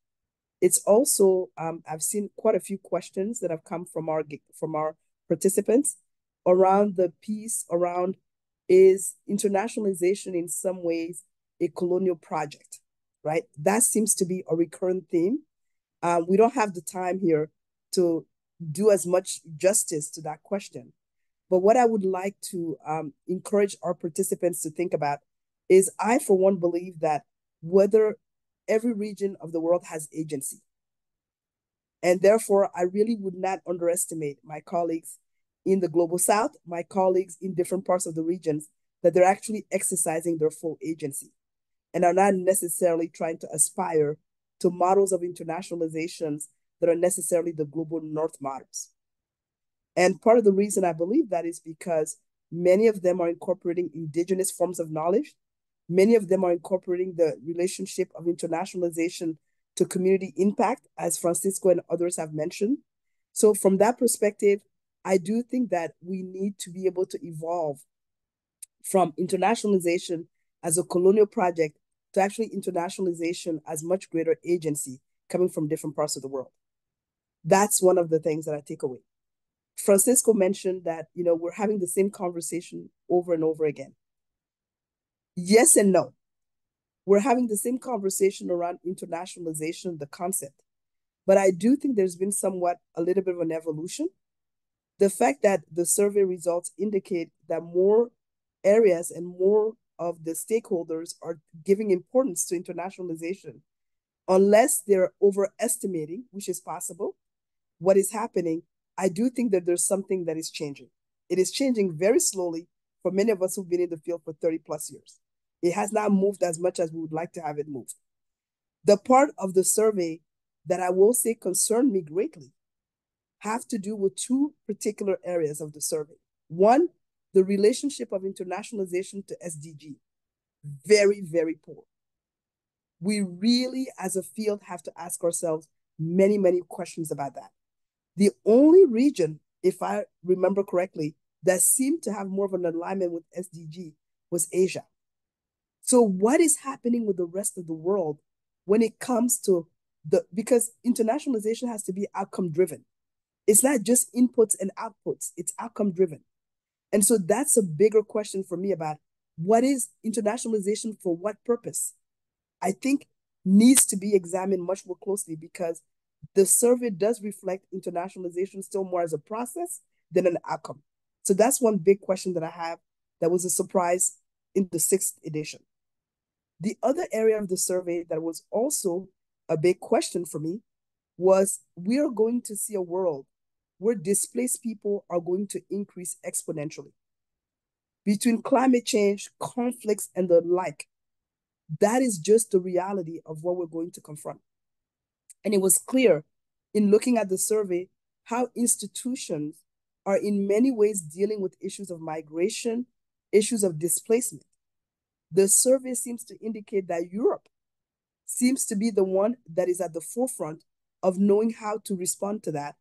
It's also, I've seen quite a few questions that have come from our participants around the piece around, is internationalization in some ways a colonial project, right? That seems to be a recurrent theme. We don't have the time here to do as much justice to that question. But what I would like to encourage our participants to think about is, I, for one, believe that whether every region of the world has agency. And therefore, I really would not underestimate my colleagues in the Global South, my colleagues in different parts of the regions, that they're actually exercising their full agency and are not necessarily trying to aspire to models of internationalizations that are necessarily the global North models. And part of the reason I believe that is because many of them are incorporating indigenous forms of knowledge. Many of them are incorporating the relationship of internationalization to community impact, as Francisco and others have mentioned. So from that perspective, I do think that we need to be able to evolve from internationalization as a colonial project to actually internationalization as much greater agency coming from different parts of the world. That's one of the things that I take away. Francisco mentioned that, we're having the same conversation over and over again. Yes and no. We're having the same conversation around internationalization, the concept. But I do think there's been a little bit of an evolution. The fact that the survey results indicate that more areas and more of the stakeholders are giving importance to internationalization, unless they're overestimating, which is possible, what is happening, I do think that there's something that is changing. It is changing very slowly for many of us who've been in the field for 30 plus years. It has not moved as much as we would like to have it moved. The part of the survey that I will say concerned me greatly have to do with two particular areas of the survey. One, the relationship of internationalization to SDG. Very, very poor. We really, as a field, have to ask ourselves many, many questions about that. The only region, if I remember correctly, that seemed to have more of an alignment with SDG was Asia. So what is happening with the rest of the world when it comes to because internationalization has to be outcome driven. It's not just inputs and outputs, it's outcome driven. And so that's a bigger question for me about what is internationalization for what purpose? I think needs to be examined much more closely, because the survey does reflect internationalization still more as a process than an outcome. So that's one big question that I have that was a surprise in the 6th edition. The other area of the survey that was also a big question for me was, we are going to see a world where displaced people are going to increase exponentially. Between climate change, conflicts, and the like, that is just the reality of what we're going to confront. And it was clear in looking at the survey how institutions are in many ways dealing with issues of migration, issues of displacement. The survey seems to indicate that Europe seems to be the one that is at the forefront of knowing how to respond to that.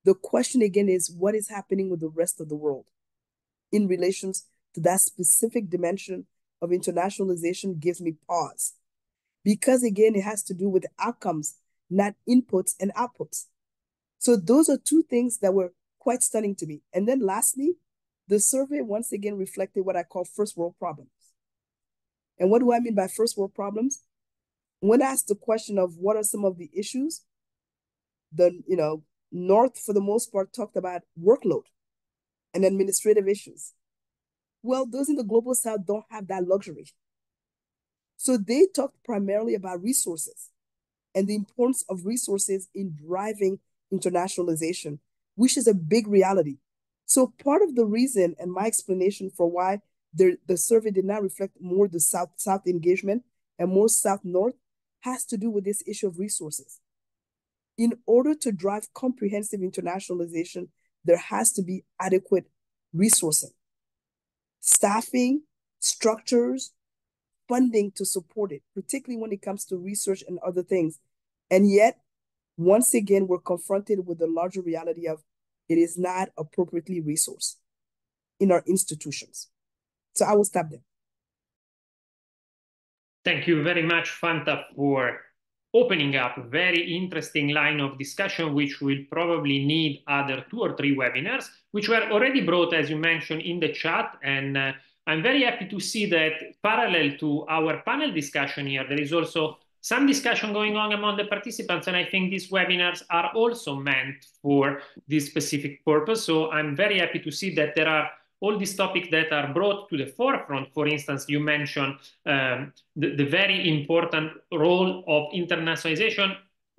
The question again is, what is happening with the rest of the world in relations to that specific dimension of internationalization? Gives me pause. Because again, it has to do with outcomes, not inputs and outputs. So those are two things that were quite stunning to me. And then lastly, the survey once again reflected what I call first world problems. And what do I mean by first world problems? When asked the question of what are some of the issues, the North, for the most part, talked about workload and administrative issues. Well, those in the global South don't have that luxury. So they talked primarily about resources and the importance of resources in driving internationalization, which is a big reality. So part of the reason and my explanation for why the survey did not reflect more the South-South engagement and more South-North has to do with this issue of resources. In order to drive comprehensive internationalization, there has to be adequate resourcing, staffing, structures, funding to support it, particularly when it comes to research and other things. And yet, once again, we're confronted with the larger reality of it is not appropriately resourced in our institutions. So I will stop there. Thank you very much, Fanta, for opening up a very interesting line of discussion, which will probably need other 2 or 3 webinars, which were already brought, as you mentioned, in the chat. And I'm very happy to see that parallel to our panel discussion here, there is also some discussion going on among the participants. And I think these webinars are also meant for this specific purpose. So I'm very happy to see that there are all these topics that are brought to the forefront. For instance, you mentioned the very important role of internationalization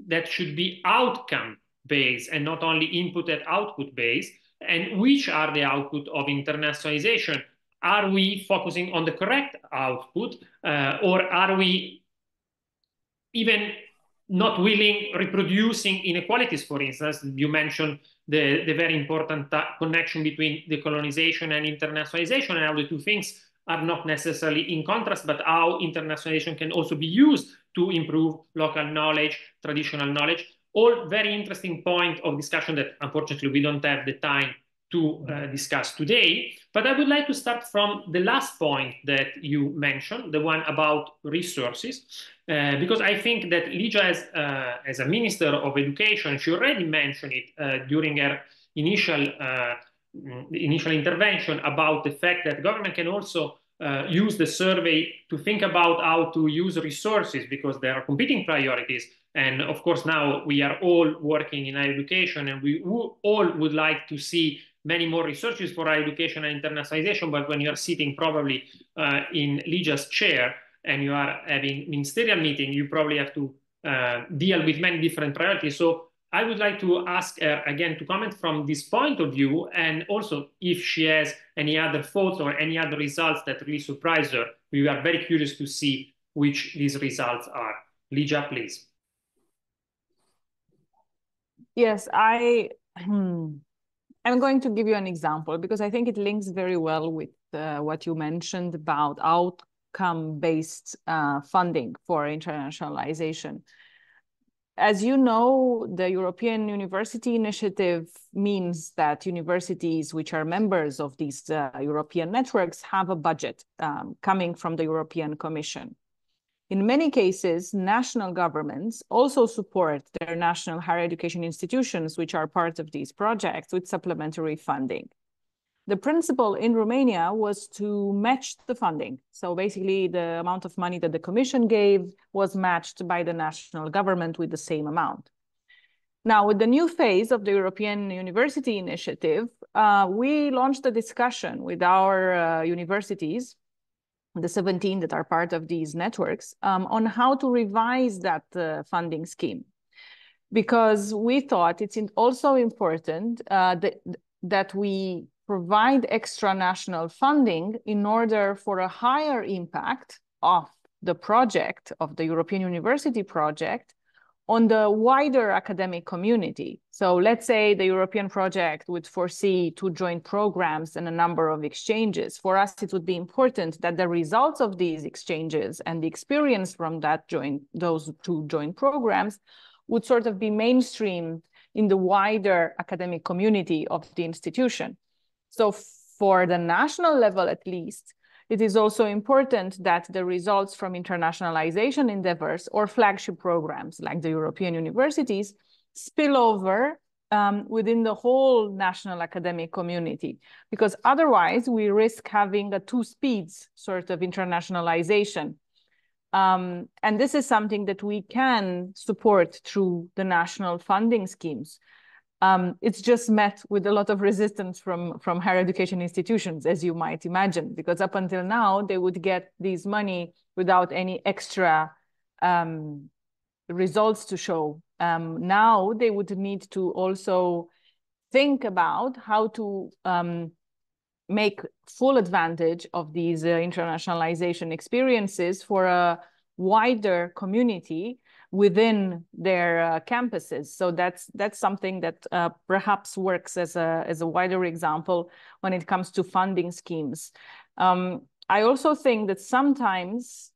that should be outcome-based and not only input and output-based. And which are the output of internationalization? Are we focusing on the correct output, or are we even not willing reproducing inequalities? For instance, you mentioned the very important connection between decolonization and internationalization, and how the 2 things are not necessarily in contrast, but how internationalization can also be used to improve local knowledge, traditional knowledge. All very interesting point of discussion that unfortunately we don't have the time to discuss today. But I would like to start from the last point that you mentioned, the one about resources, because I think that Ligia, as a Minister of Education, she already mentioned it during her initial intervention about the fact that government can also use the survey to think about how to use resources, because there are competing priorities. And of course, now we are all working in higher education, and we all would like to see many more researches for higher education and internationalization. But when you're sitting probably in Ligia's chair and you are having ministerial meeting, you probably have to deal with many different priorities. So I would like to ask her again to comment from this point of view, and also if she has any other thoughts or any other results that really surprise her. We are very curious to see which these results are. Ligia, please. Yes, I'm going to give you an example because I think it links very well with what you mentioned about outcome-based funding for internationalization. As you know, the European University Initiative means that universities which are members of these European networks have a budget coming from the European Commission. In many cases, national governments also support their national higher education institutions, which are part of these projects, with supplementary funding. The principle in Romania was to match the funding. So basically, the amount of money that the Commission gave was matched by the national government with the same amount. Now, with the new phase of the European University Initiative, we launched a discussion with our universities, the 17 that are part of these networks, on how to revise that funding scheme. Because we thought it's also important that we provide extra national funding in order for a higher impact of the project, of the European University project, on the wider academic community. So let's say the European project would foresee 2 joint programs and a number of exchanges. For us, it would be important that the results of these exchanges and the experience from those 2 joint programs would sort of be mainstream in the wider academic community of the institution. So for the national level, at least, it is also important that the results from internationalization endeavors or flagship programs like the European universities spill over within the whole national academic community, because otherwise we risk having a two speeds sort of internationalization. And this is something that we can support through the national funding schemes. It's just met with a lot of resistance from higher education institutions, as you might imagine, because up until now, they would get these money without any extra results to show. Now they would need to also think about how to make full advantage of these internationalization experiences for a wider community within their campuses. So that's something that perhaps works as a wider example when it comes to funding schemes. I also think that sometimes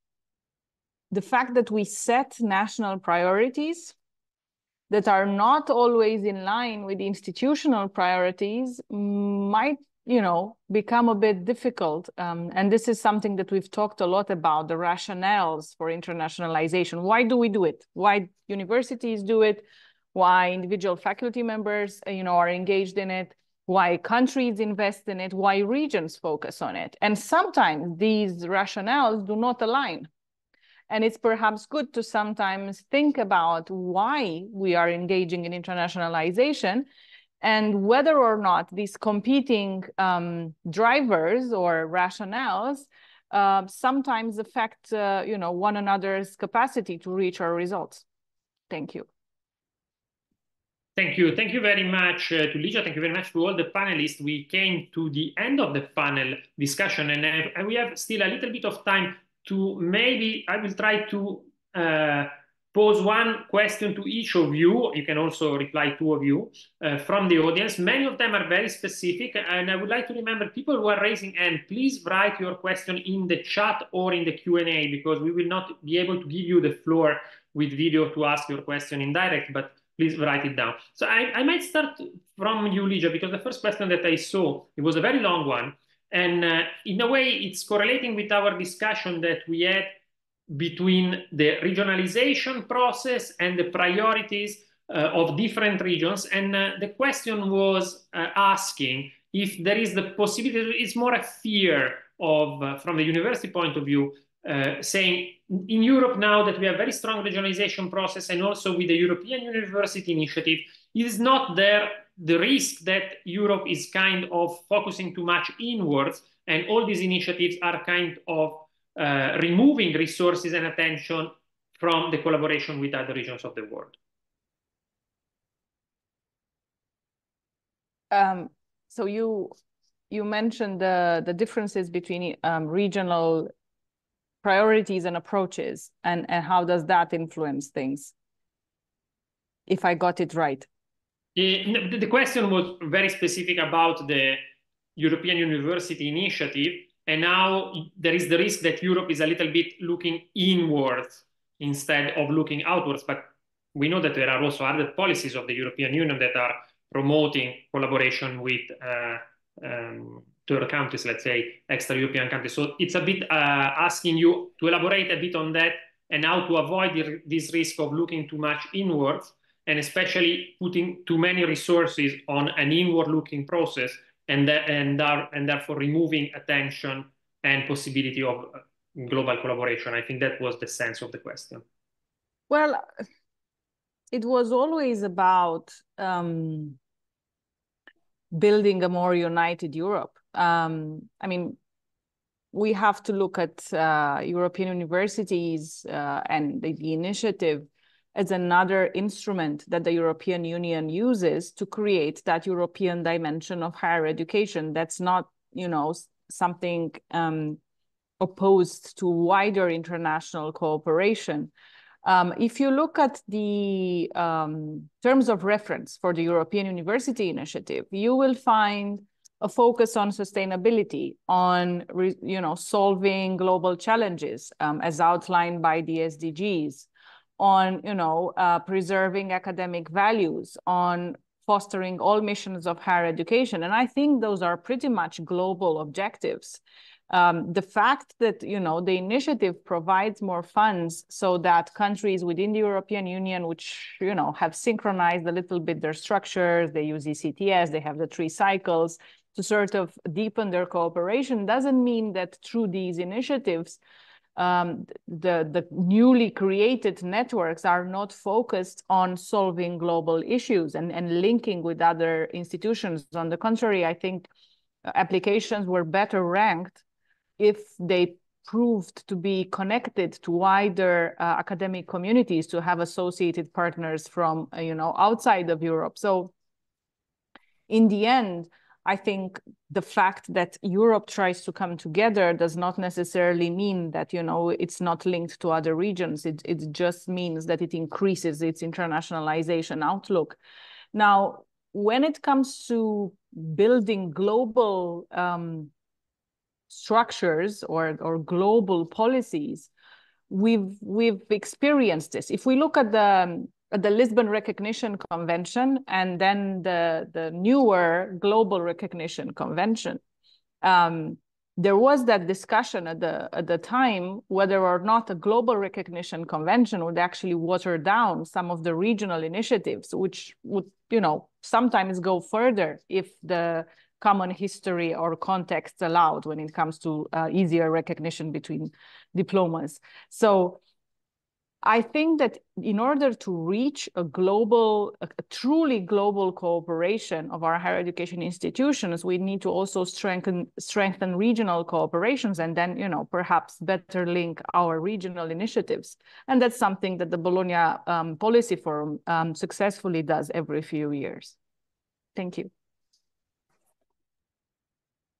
the fact that we set national priorities that are not always in line with the institutional priorities might, become a bit difficult. And this is something that we've talked a lot about, the rationales for internationalization. Why do we do it? Why universities do it? Why individual faculty members, are engaged in it? Why countries invest in it? Why regions focus on it? And sometimes these rationales do not align. And it's perhaps good to sometimes think about why we are engaging in internationalization and whether or not these competing drivers or rationales sometimes affect one another's capacity to reach our results. Thank you. Thank you. Thank you very much to Ligia. Thank you very much to all the panelists. We came to the end of the panel discussion, and we have still a little bit of time to maybe, I will try to pose one question to each of you. You can also reply, two of you, from the audience. Many of them are very specific, and I would like to remember people who are raising hand, please write your question in the chat or in the Q&A, because we will not be able to give you the floor with video to ask your question in direct, but please write it down. So I might start from you, Ligia, because the first question that I saw, it was a very long one. And in a way, it's correlating with our discussion that we had between the regionalization process and the priorities of different regions. And the question was asking if there is the possibility, it's more a fear of, from the university point of view, saying in Europe now that we have very strong regionalization process and also with the European University Initiative, is not there the risk that Europe is kind of focusing too much inwards and all these initiatives are kind of removing resources and attention from the collaboration with other regions of the world? So you mentioned the differences between regional priorities and approaches, and how does that influence things, if I got it right? The question was very specific about the European University Initiative, and now there is the risk that Europe is a little bit looking inwards instead of looking outwards. But we know that there are also other policies of the European Union that are promoting collaboration with third countries, let's say, extra-European countries. So it's a bit asking you to elaborate a bit on that and how to avoid this risk of looking too much inwards, and especially putting too many resources on an inward-looking process, and therefore removing attention and possibility of global collaboration. I think that was the sense of the question. Well, it was always about building a more united Europe. I mean, we have to look at European universities and the initiative as another instrument that the European Union uses to create that European dimension of higher education. That's not, something opposed to wider international cooperation. If you look at the terms of reference for the European University Initiative, you will find a focus on sustainability, on solving global challenges as outlined by the SDGs, on preserving academic values, on fostering all missions of higher education. And I think those are pretty much global objectives. The fact that, you know, the initiative provides more funds so that countries within the European Union, which, you know, have synchronized a little bit their structures, they use ECTS, they have the 3 cycles to sort of deepen their cooperation, doesn't mean that through these initiatives, the newly created networks are not focused on solving global issues and linking with other institutions. On the contrary, I think applications were better ranked if they proved to be connected to wider academic communities, to have associated partners from, you know, outside of Europe. So in the end, I think the fact that Europe tries to come together does not necessarily mean that, you know, it's not linked to other regions. It just means that it increases its internationalization outlook. Now, when it comes to building global structures or global policies, we've experienced this. If we look at the Lisbon Recognition Convention and then the newer Global Recognition Convention, there was that discussion at the time whether or not a Global Recognition Convention would actually water down some of the regional initiatives, which would, you know, sometimes go further if the common history or context allowed when it comes to easier recognition between diplomas. So I think that in order to reach a truly global cooperation of our higher education institutions, we need to also strengthen regional cooperations and then, you know, perhaps better link our regional initiatives. And that's something that the Bologna Policy Forum successfully does every few years. Thank you.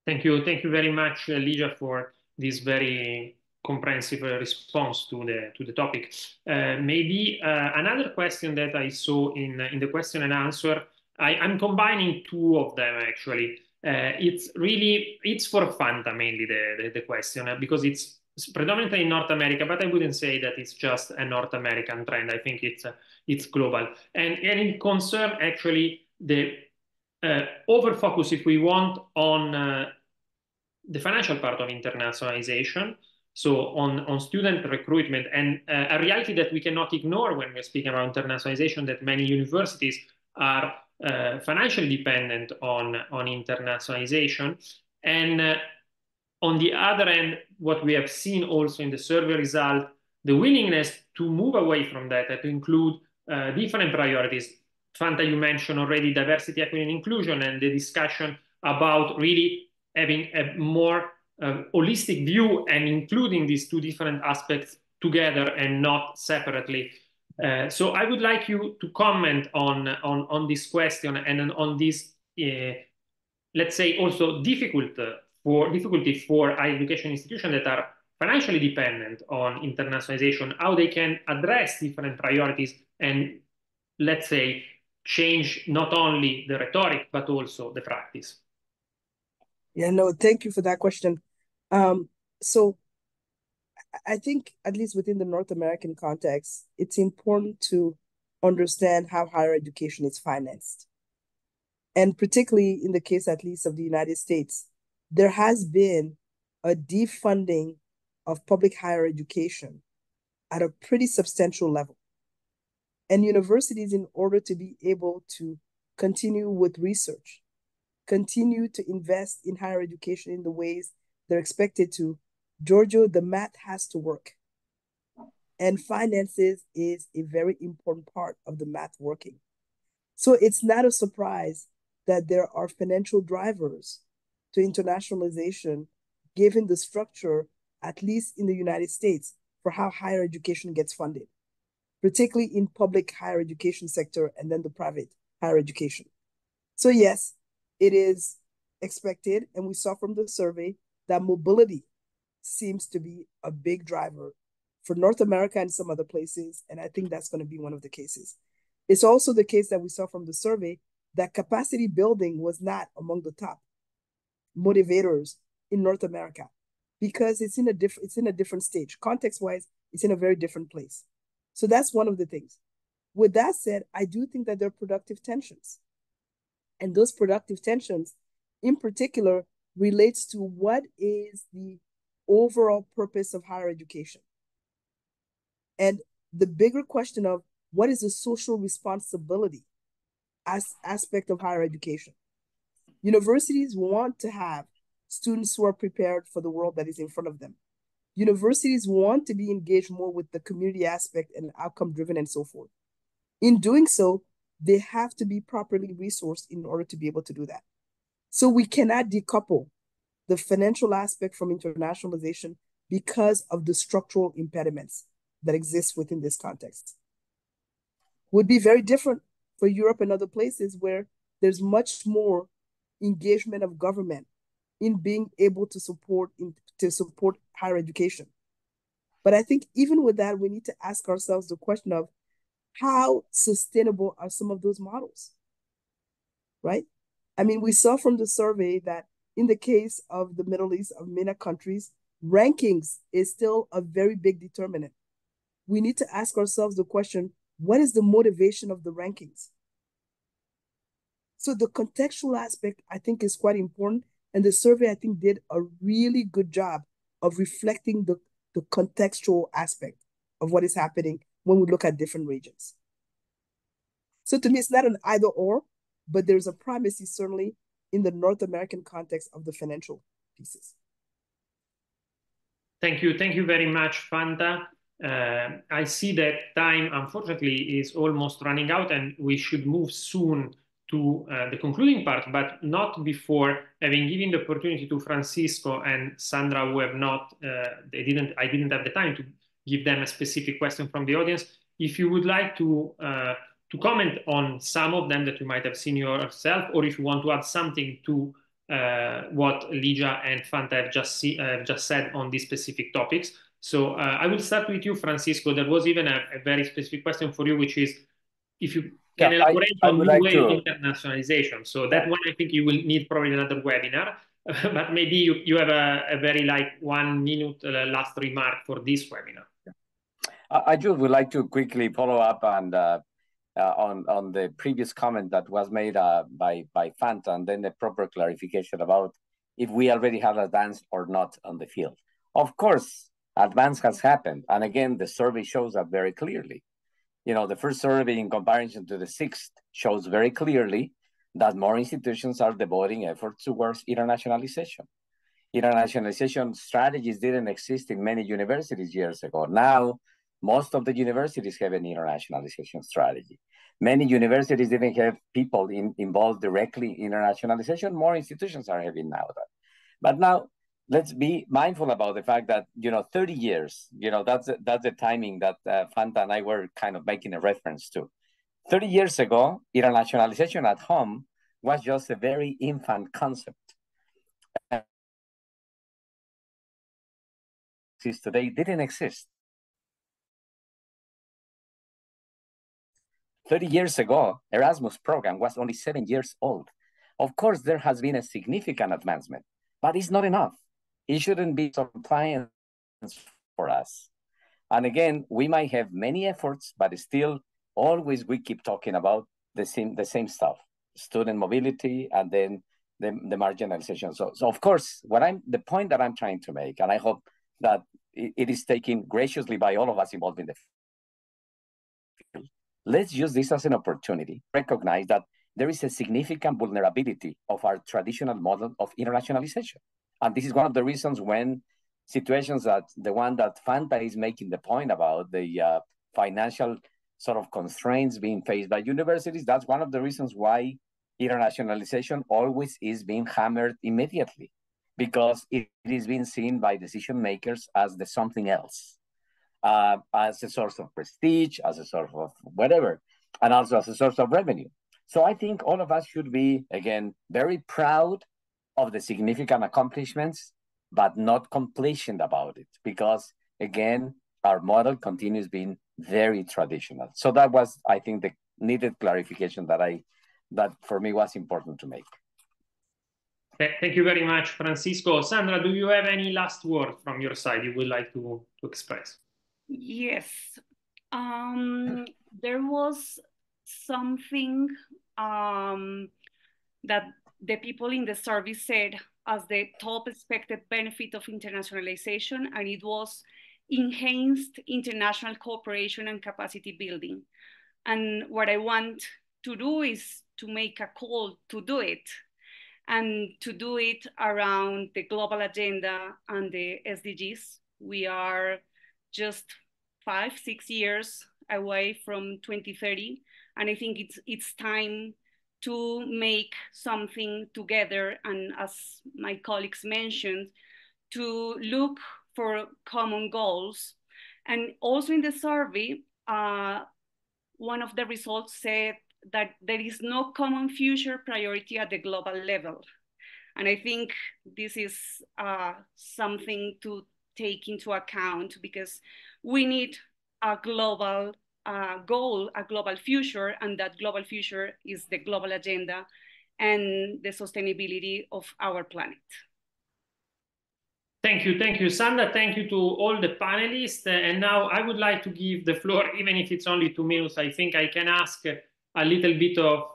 Thank you very much, Ligia, for this very comprehensive response to the topic. Maybe another question that I saw in the question and answer, I'm combining 2 of them actually. It's for Fanta mainly the question, because it's predominantly in North America, but I wouldn't say that it's just a North American trend. I think it's global, and it concerns actually the over focus, if we want, on the financial part of internationalization, so on student recruitment, and a reality that we cannot ignore when we're speaking about internationalization, that many universities are financially dependent on internationalization. And on the other end, what we have seen also in the survey result, the willingness to move away from that and to include different priorities. Fanta, you mentioned already diversity, equity, and inclusion, and the discussion about really having a more holistic view and including these 2 different aspects together and not separately. So I would like you to comment on this question and on this, let's say, also difficulty for higher education institutions that are financially dependent on internationalization, how they can address different priorities and, let's say, change not only the rhetoric, but also the practice. Yeah, no, thank you for that question. So I think, at least within the North American context, it's important to understand how higher education is financed. And particularly in the case, at least, of the United States, there has been a defunding of public higher education at a pretty substantial level. And universities, in order to be able to continue with research, continue to invest in higher education in the ways they're expected to, Giorgio, the math has to work. And finances is a very important part of the math working. So it's not a surprise that there are financial drivers to internationalization, given the structure, at least in the United States, for how higher education gets funded, particularly in public higher education sector and then the private higher education. So yes, it is expected, and we saw from the survey that mobility seems to be a big driver for North America and some other places, and I think that's going to be one of the cases. It's also the case that we saw from the survey that capacity building was not among the top motivators in North America, because it's in a different stage. Context-wise, it's in a very different place. So that's one of the things. With that said, I do think that there are productive tensions. And those productive tensions, in particular, relates to what is the overall purpose of higher education. And the bigger question of what is the social responsibility aspect of higher education. Universities want to have students who are prepared for the world that is in front of them. Universities want to be engaged more with the community aspect and outcome driven and so forth. In doing so, they have to be properly resourced in order to be able to do that. So we cannot decouple the financial aspect from internationalization because of the structural impediments that exist within this context. Would be very different for Europe and other places where there's much more engagement of government in being able to support higher education. But I think even with that, we need to ask ourselves the question of how sustainable are some of those models, right? I mean, we saw from the survey that in the case of the Middle East, of MENA countries, rankings is still a very big determinant. We need to ask ourselves the question, what is the motivation of the rankings? So the contextual aspect, I think, is quite important. And the survey, I think, did a really good job of reflecting the contextual aspect of what is happening when we look at different regions. So to me, it's not an either or, but there's a primacy certainly in the North American context of the financial pieces. Thank you. Thank you very much, Fanta. I see that time, unfortunately, is almost running out, and we should move soon to the concluding part, but not before having given the opportunity to Francisco and Sandra, who have not, I didn't have the time to give them a specific question from the audience. If you would like to comment on some of them that you might have seen yourself, or if you want to add something to what Ligia and Fanta have just said on these specific topics. So I will start with you, Francisco. There was even a very specific question for you, which is if you can elaborate on new way of internationalization. So that one, I think you will need probably another webinar, but maybe you have a very 1 minute last remark for this webinar. I just would like to quickly follow up and on the previous comment that was made by Fanta, and then the proper clarification about if we already have advanced or not on the field. Of course, advance has happened. And again, the survey shows that very clearly. You know, the first survey in comparison to the sixth shows very clearly that more institutions are devoting efforts towards internationalization. Internationalization strategies didn't exist in many universities years ago. Now, most of the universities have an internationalization strategy. Many universities didn't have people involved directly in internationalization. More institutions are having now that. But now, let's be mindful about the fact that, 30 years, that's the timing that Fanta and I were kind of making a reference to. 30 years ago, internationalization at home was just a very infant concept. Today didn't exist. 30 years ago, Erasmus program was only 7 years old. Of course, there has been a significant advancement, but it's not enough. It shouldn't be compliance for us. And again, we might have many efforts, but still always we keep talking about the same stuff, student mobility, and then the marginalization. So of course, the point that I'm trying to make, and I hope that it is taken graciously by all of us involved in the field, let's use this as an opportunity, recognize that there is a significant vulnerability of our traditional model of internationalization. And this is one of the reasons when situations that the one that Fanta is making the point about, the financial sort of constraints being faced by universities, that's one of the reasons why internationalization always is being hammered immediately, because it is being seen by decision makers as the something else, as a source of prestige, as a source of whatever, and also as a source of revenue. So I think all of us should be, again, very proud of the significant accomplishments, but not complacent about it, because again, our model continues being very traditional. So that was, I think, the needed clarification that for me was important to make. Thank you very much, Francisco. Sandra, do you have any last word from your side you would like to express? Yes. There was something that the people in the survey said as the top expected benefit of internationalization, and it was enhanced international cooperation and capacity building. And what I want to do is to make a call to do it, and to do it around the global agenda and the SDGs. We are just 5-6 years away from 2030, and I think it's time to make something together, and as my colleagues mentioned, to look for common goals. And also in the survey, one of the results said that there is no common future priority at the global level. And I think this is something to take into account, because we need a global goal, a global future, and that global future is the global agenda and the sustainability of our planet. Thank you, Sandra. Thank you to all the panelists. And now I would like to give the floor, even if it's only 2 minutes. I think I can ask a little bit of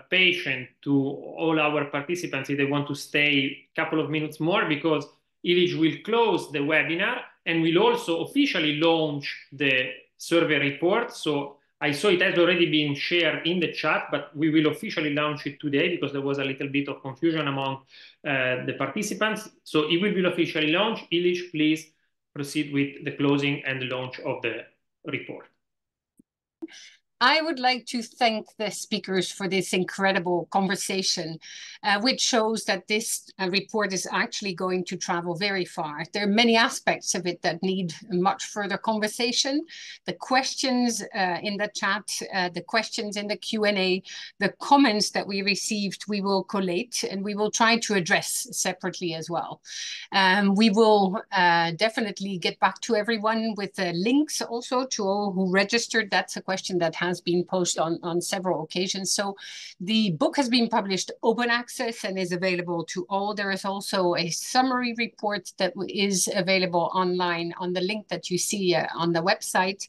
patience to all our participants if they want to stay a couple of minutes more, because Illich will close the webinar and will also officially launch the survey report. So I saw it has already been shared in the chat, but we will officially launch it today because there was a little bit of confusion among the participants. So it will be officially launched. Illich, please proceed with the closing and the launch of the report. I would like to thank the speakers for this incredible conversation, which shows that this report is actually going to travel very far. There are many aspects of it that need much further conversation. The questions in the chat, the questions in the Q&A, the comments that we received, we will collate and we will try to address separately as well. We will definitely get back to everyone with links also to all who registered. That's a question that has been posted on several occasions. So the book has been published open access and is available to all. There is also a summary report that is available online on the link that you see on the website.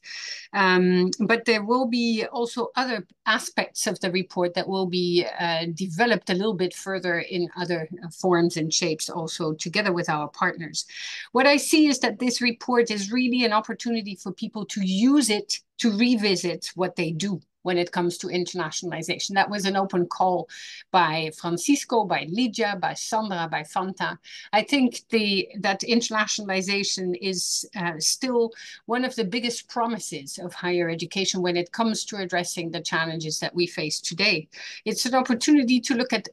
But there will be also other aspects of the report that will be developed a little bit further in other forms and shapes also together with our partners. What I see is that this report is really an opportunity for people to use it to revisit what they do when it comes to internationalization. That was an open call by Francisco, by Lydia, by Sandra, by Fanta. I think that internationalization is still one of the biggest promises of higher education when it comes to addressing the challenges that we face today. It's an opportunity to look at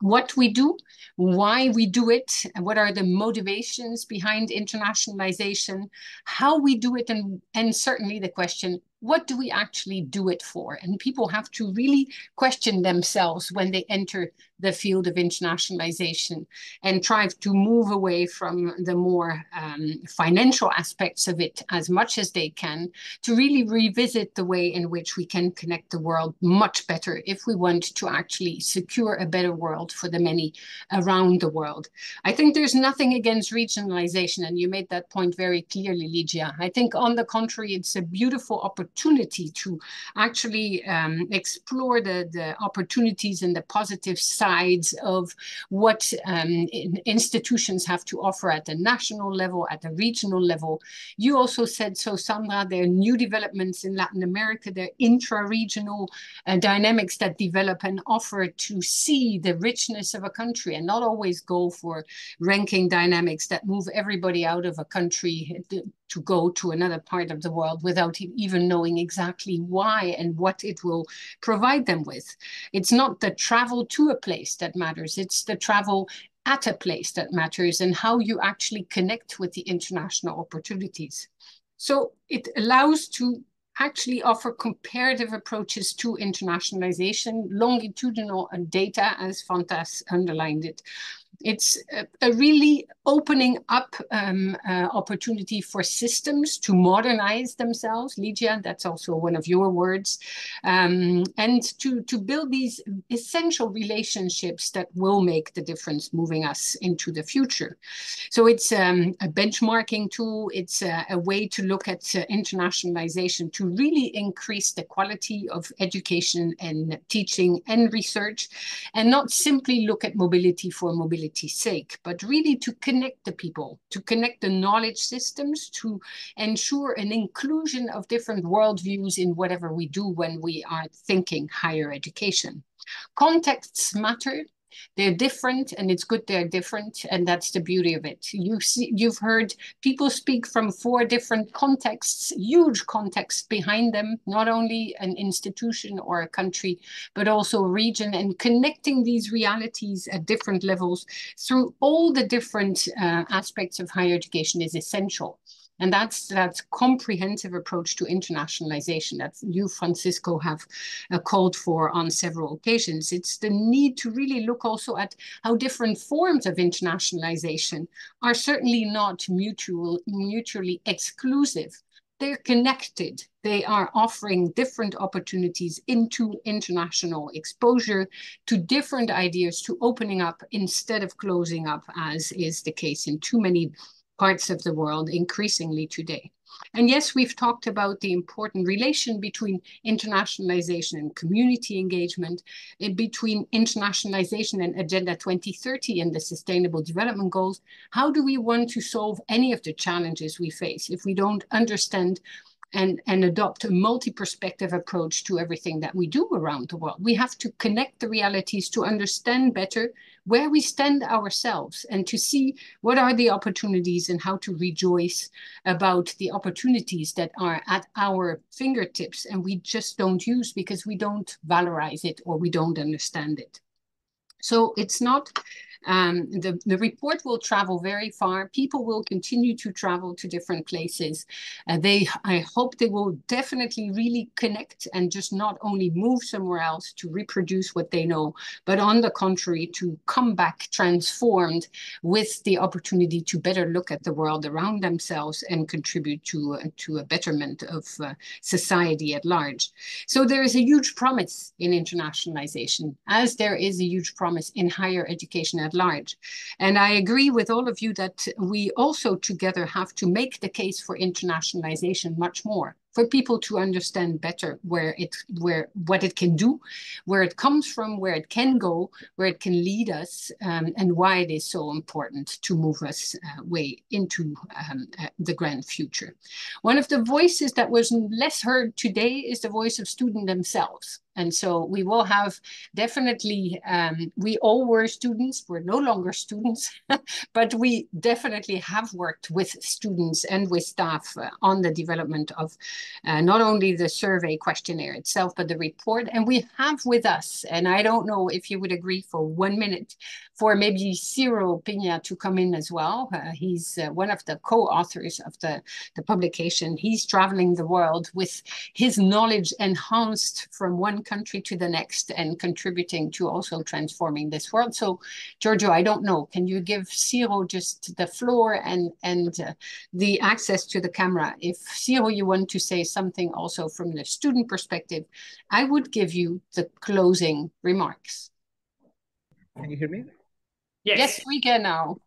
what we do, why we do it, and what are the motivations behind internationalization, how we do it, and certainly the question, what do we actually do it for? And people have to really question themselves when they enter the field of internationalization and try to move away from the more financial aspects of it as much as they can to really revisit the way in which we can connect the world much better if we want to actually secure a better world for the many around the world. I think there's nothing against regionalization, and you made that point very clearly, Lydia. I think on the contrary, it's a beautiful opportunity to actually explore the opportunities and the positive sides of what institutions have to offer at the national level, at the regional level. You also said so, Sandra, there are new developments in Latin America, there are intra-regional dynamics that develop and offer to see the richness of a country and not always go for ranking dynamics that move everybody out of a country to go to another part of the world without even knowing exactly why and what it will provide them with. It's not the travel to a place that matters, it's the travel at a place that matters and how you actually connect with the international opportunities. So it allows to actually offer comparative approaches to internationalization, longitudinal data, as Fantas underlined it. It's a really opening up opportunity for systems to modernize themselves. Lydia, that's also one of your words. And to build these essential relationships that will make the difference moving us into the future. So it's a benchmarking tool. It's a way to look at internationalization to really increase the quality of education and teaching and research, and not simply look at mobility for mobility accessibility's sake, but really to connect the people, to connect the knowledge systems, to ensure an inclusion of different worldviews in whatever we do when we are thinking higher education. Contexts matter. They're different, and it's good they're different, and that's the beauty of it. You've heard people speak from 4 different contexts, huge contexts behind them, not only an institution or a country, but also a region, and connecting these realities at different levels through all the different aspects of higher education is essential. And that's that comprehensive approach to internationalization that you, Francisco, have called for on several occasions. It's the need to really look also at how different forms of internationalization are certainly not mutually exclusive. They're connected. They are offering different opportunities into international exposure to different ideas, to opening up instead of closing up, as is the case in too many parts of the world increasingly today. And yes, we've talked about the important relation between internationalization and community engagement, and between internationalization and Agenda 2030 and the Sustainable Development Goals. How do we want to solve any of the challenges we face if we don't understand and adopt a multi-perspective approach to everything that we do around the world? We have to connect the realities to understand better where we stand ourselves, and to see what are the opportunities and how to rejoice about the opportunities that are at our fingertips and we just don't use because we don't valorize it or we don't understand it. So it's not, the report will travel very far. People will continue to travel to different places. I hope they will definitely really connect and just not only move somewhere else to reproduce what they know, but on the contrary, to come back transformed with the opportunity to better look at the world around themselves and contribute to a betterment of society at large. So there is a huge promise in internationalization, as there is a huge promise in higher education at large. And I agree with all of you that we also together have to make the case for internationalization much more, for people to understand better what it can do, where it comes from, where it can go, where it can lead us, and why it is so important to move us way into the grand future. One of the voices that was less heard today is the voice of students themselves. And so we will have definitely, we all were students, we're no longer students, but we definitely have worked with students and with staff on the development of not only the survey questionnaire itself, but the report. And we have with us, and I don't know if you would agree for 1 minute, for maybe Ciro Pina to come in as well. He's one of the co-authors of the publication. He's traveling the world with his knowledge enhanced from one country to the next and contributing to also transforming this world. So, Giorgio, I don't know, can you give Ciro just the floor and the access to the camera? If Ciro, you want to say something also from the student perspective, I would give you the closing remarks. Can you hear me? Yes, we can now.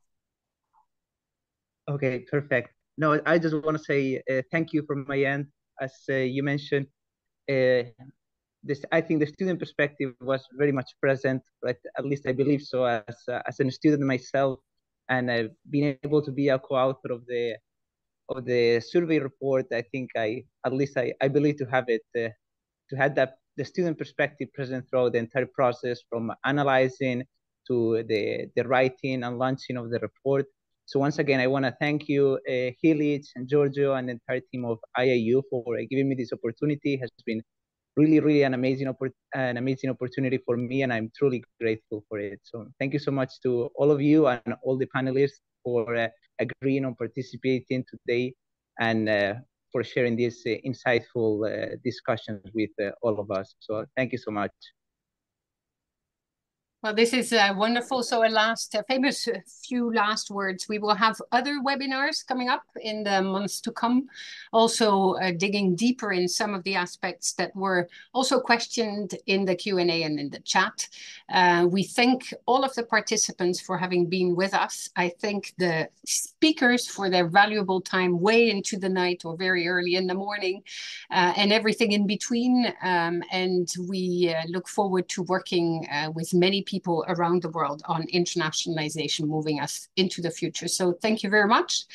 Okay, perfect. No, I just want to say thank you from my end. As you mentioned, I think the student perspective was very much present, right? At least I believe so as a student myself, and being able to be a co-author of the survey report. I think I believe to have it to have the student perspective present throughout the entire process, from analyzing to the writing and launching of the report. So once again, I want to thank you, Hilich and Giorgio and the entire team of IAU for giving me this opportunity. It has been really an amazing opportunity for me, and I'm truly grateful for it. So thank you so much to all of you and all the panelists for agreeing on participating today, and for sharing these insightful discussions with all of us. So thank you so much. Well, this is wonderful. So a famous few last words. We will have other webinars coming up in the months to come, also digging deeper in some of the aspects that were also questioned in the Q&A and in the chat. We thank all of the participants for having been with us. I thank the speakers for their valuable time way into the night or very early in the morning, and everything in between. And we look forward to working with many people around the world on internationalization moving us into the future. So thank you very much.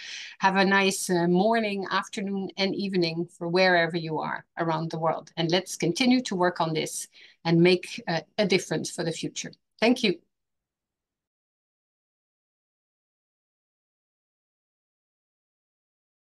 Have a nice morning, afternoon, and evening for wherever you are around the world. And let's continue to work on this and make a difference for the future. Thank you.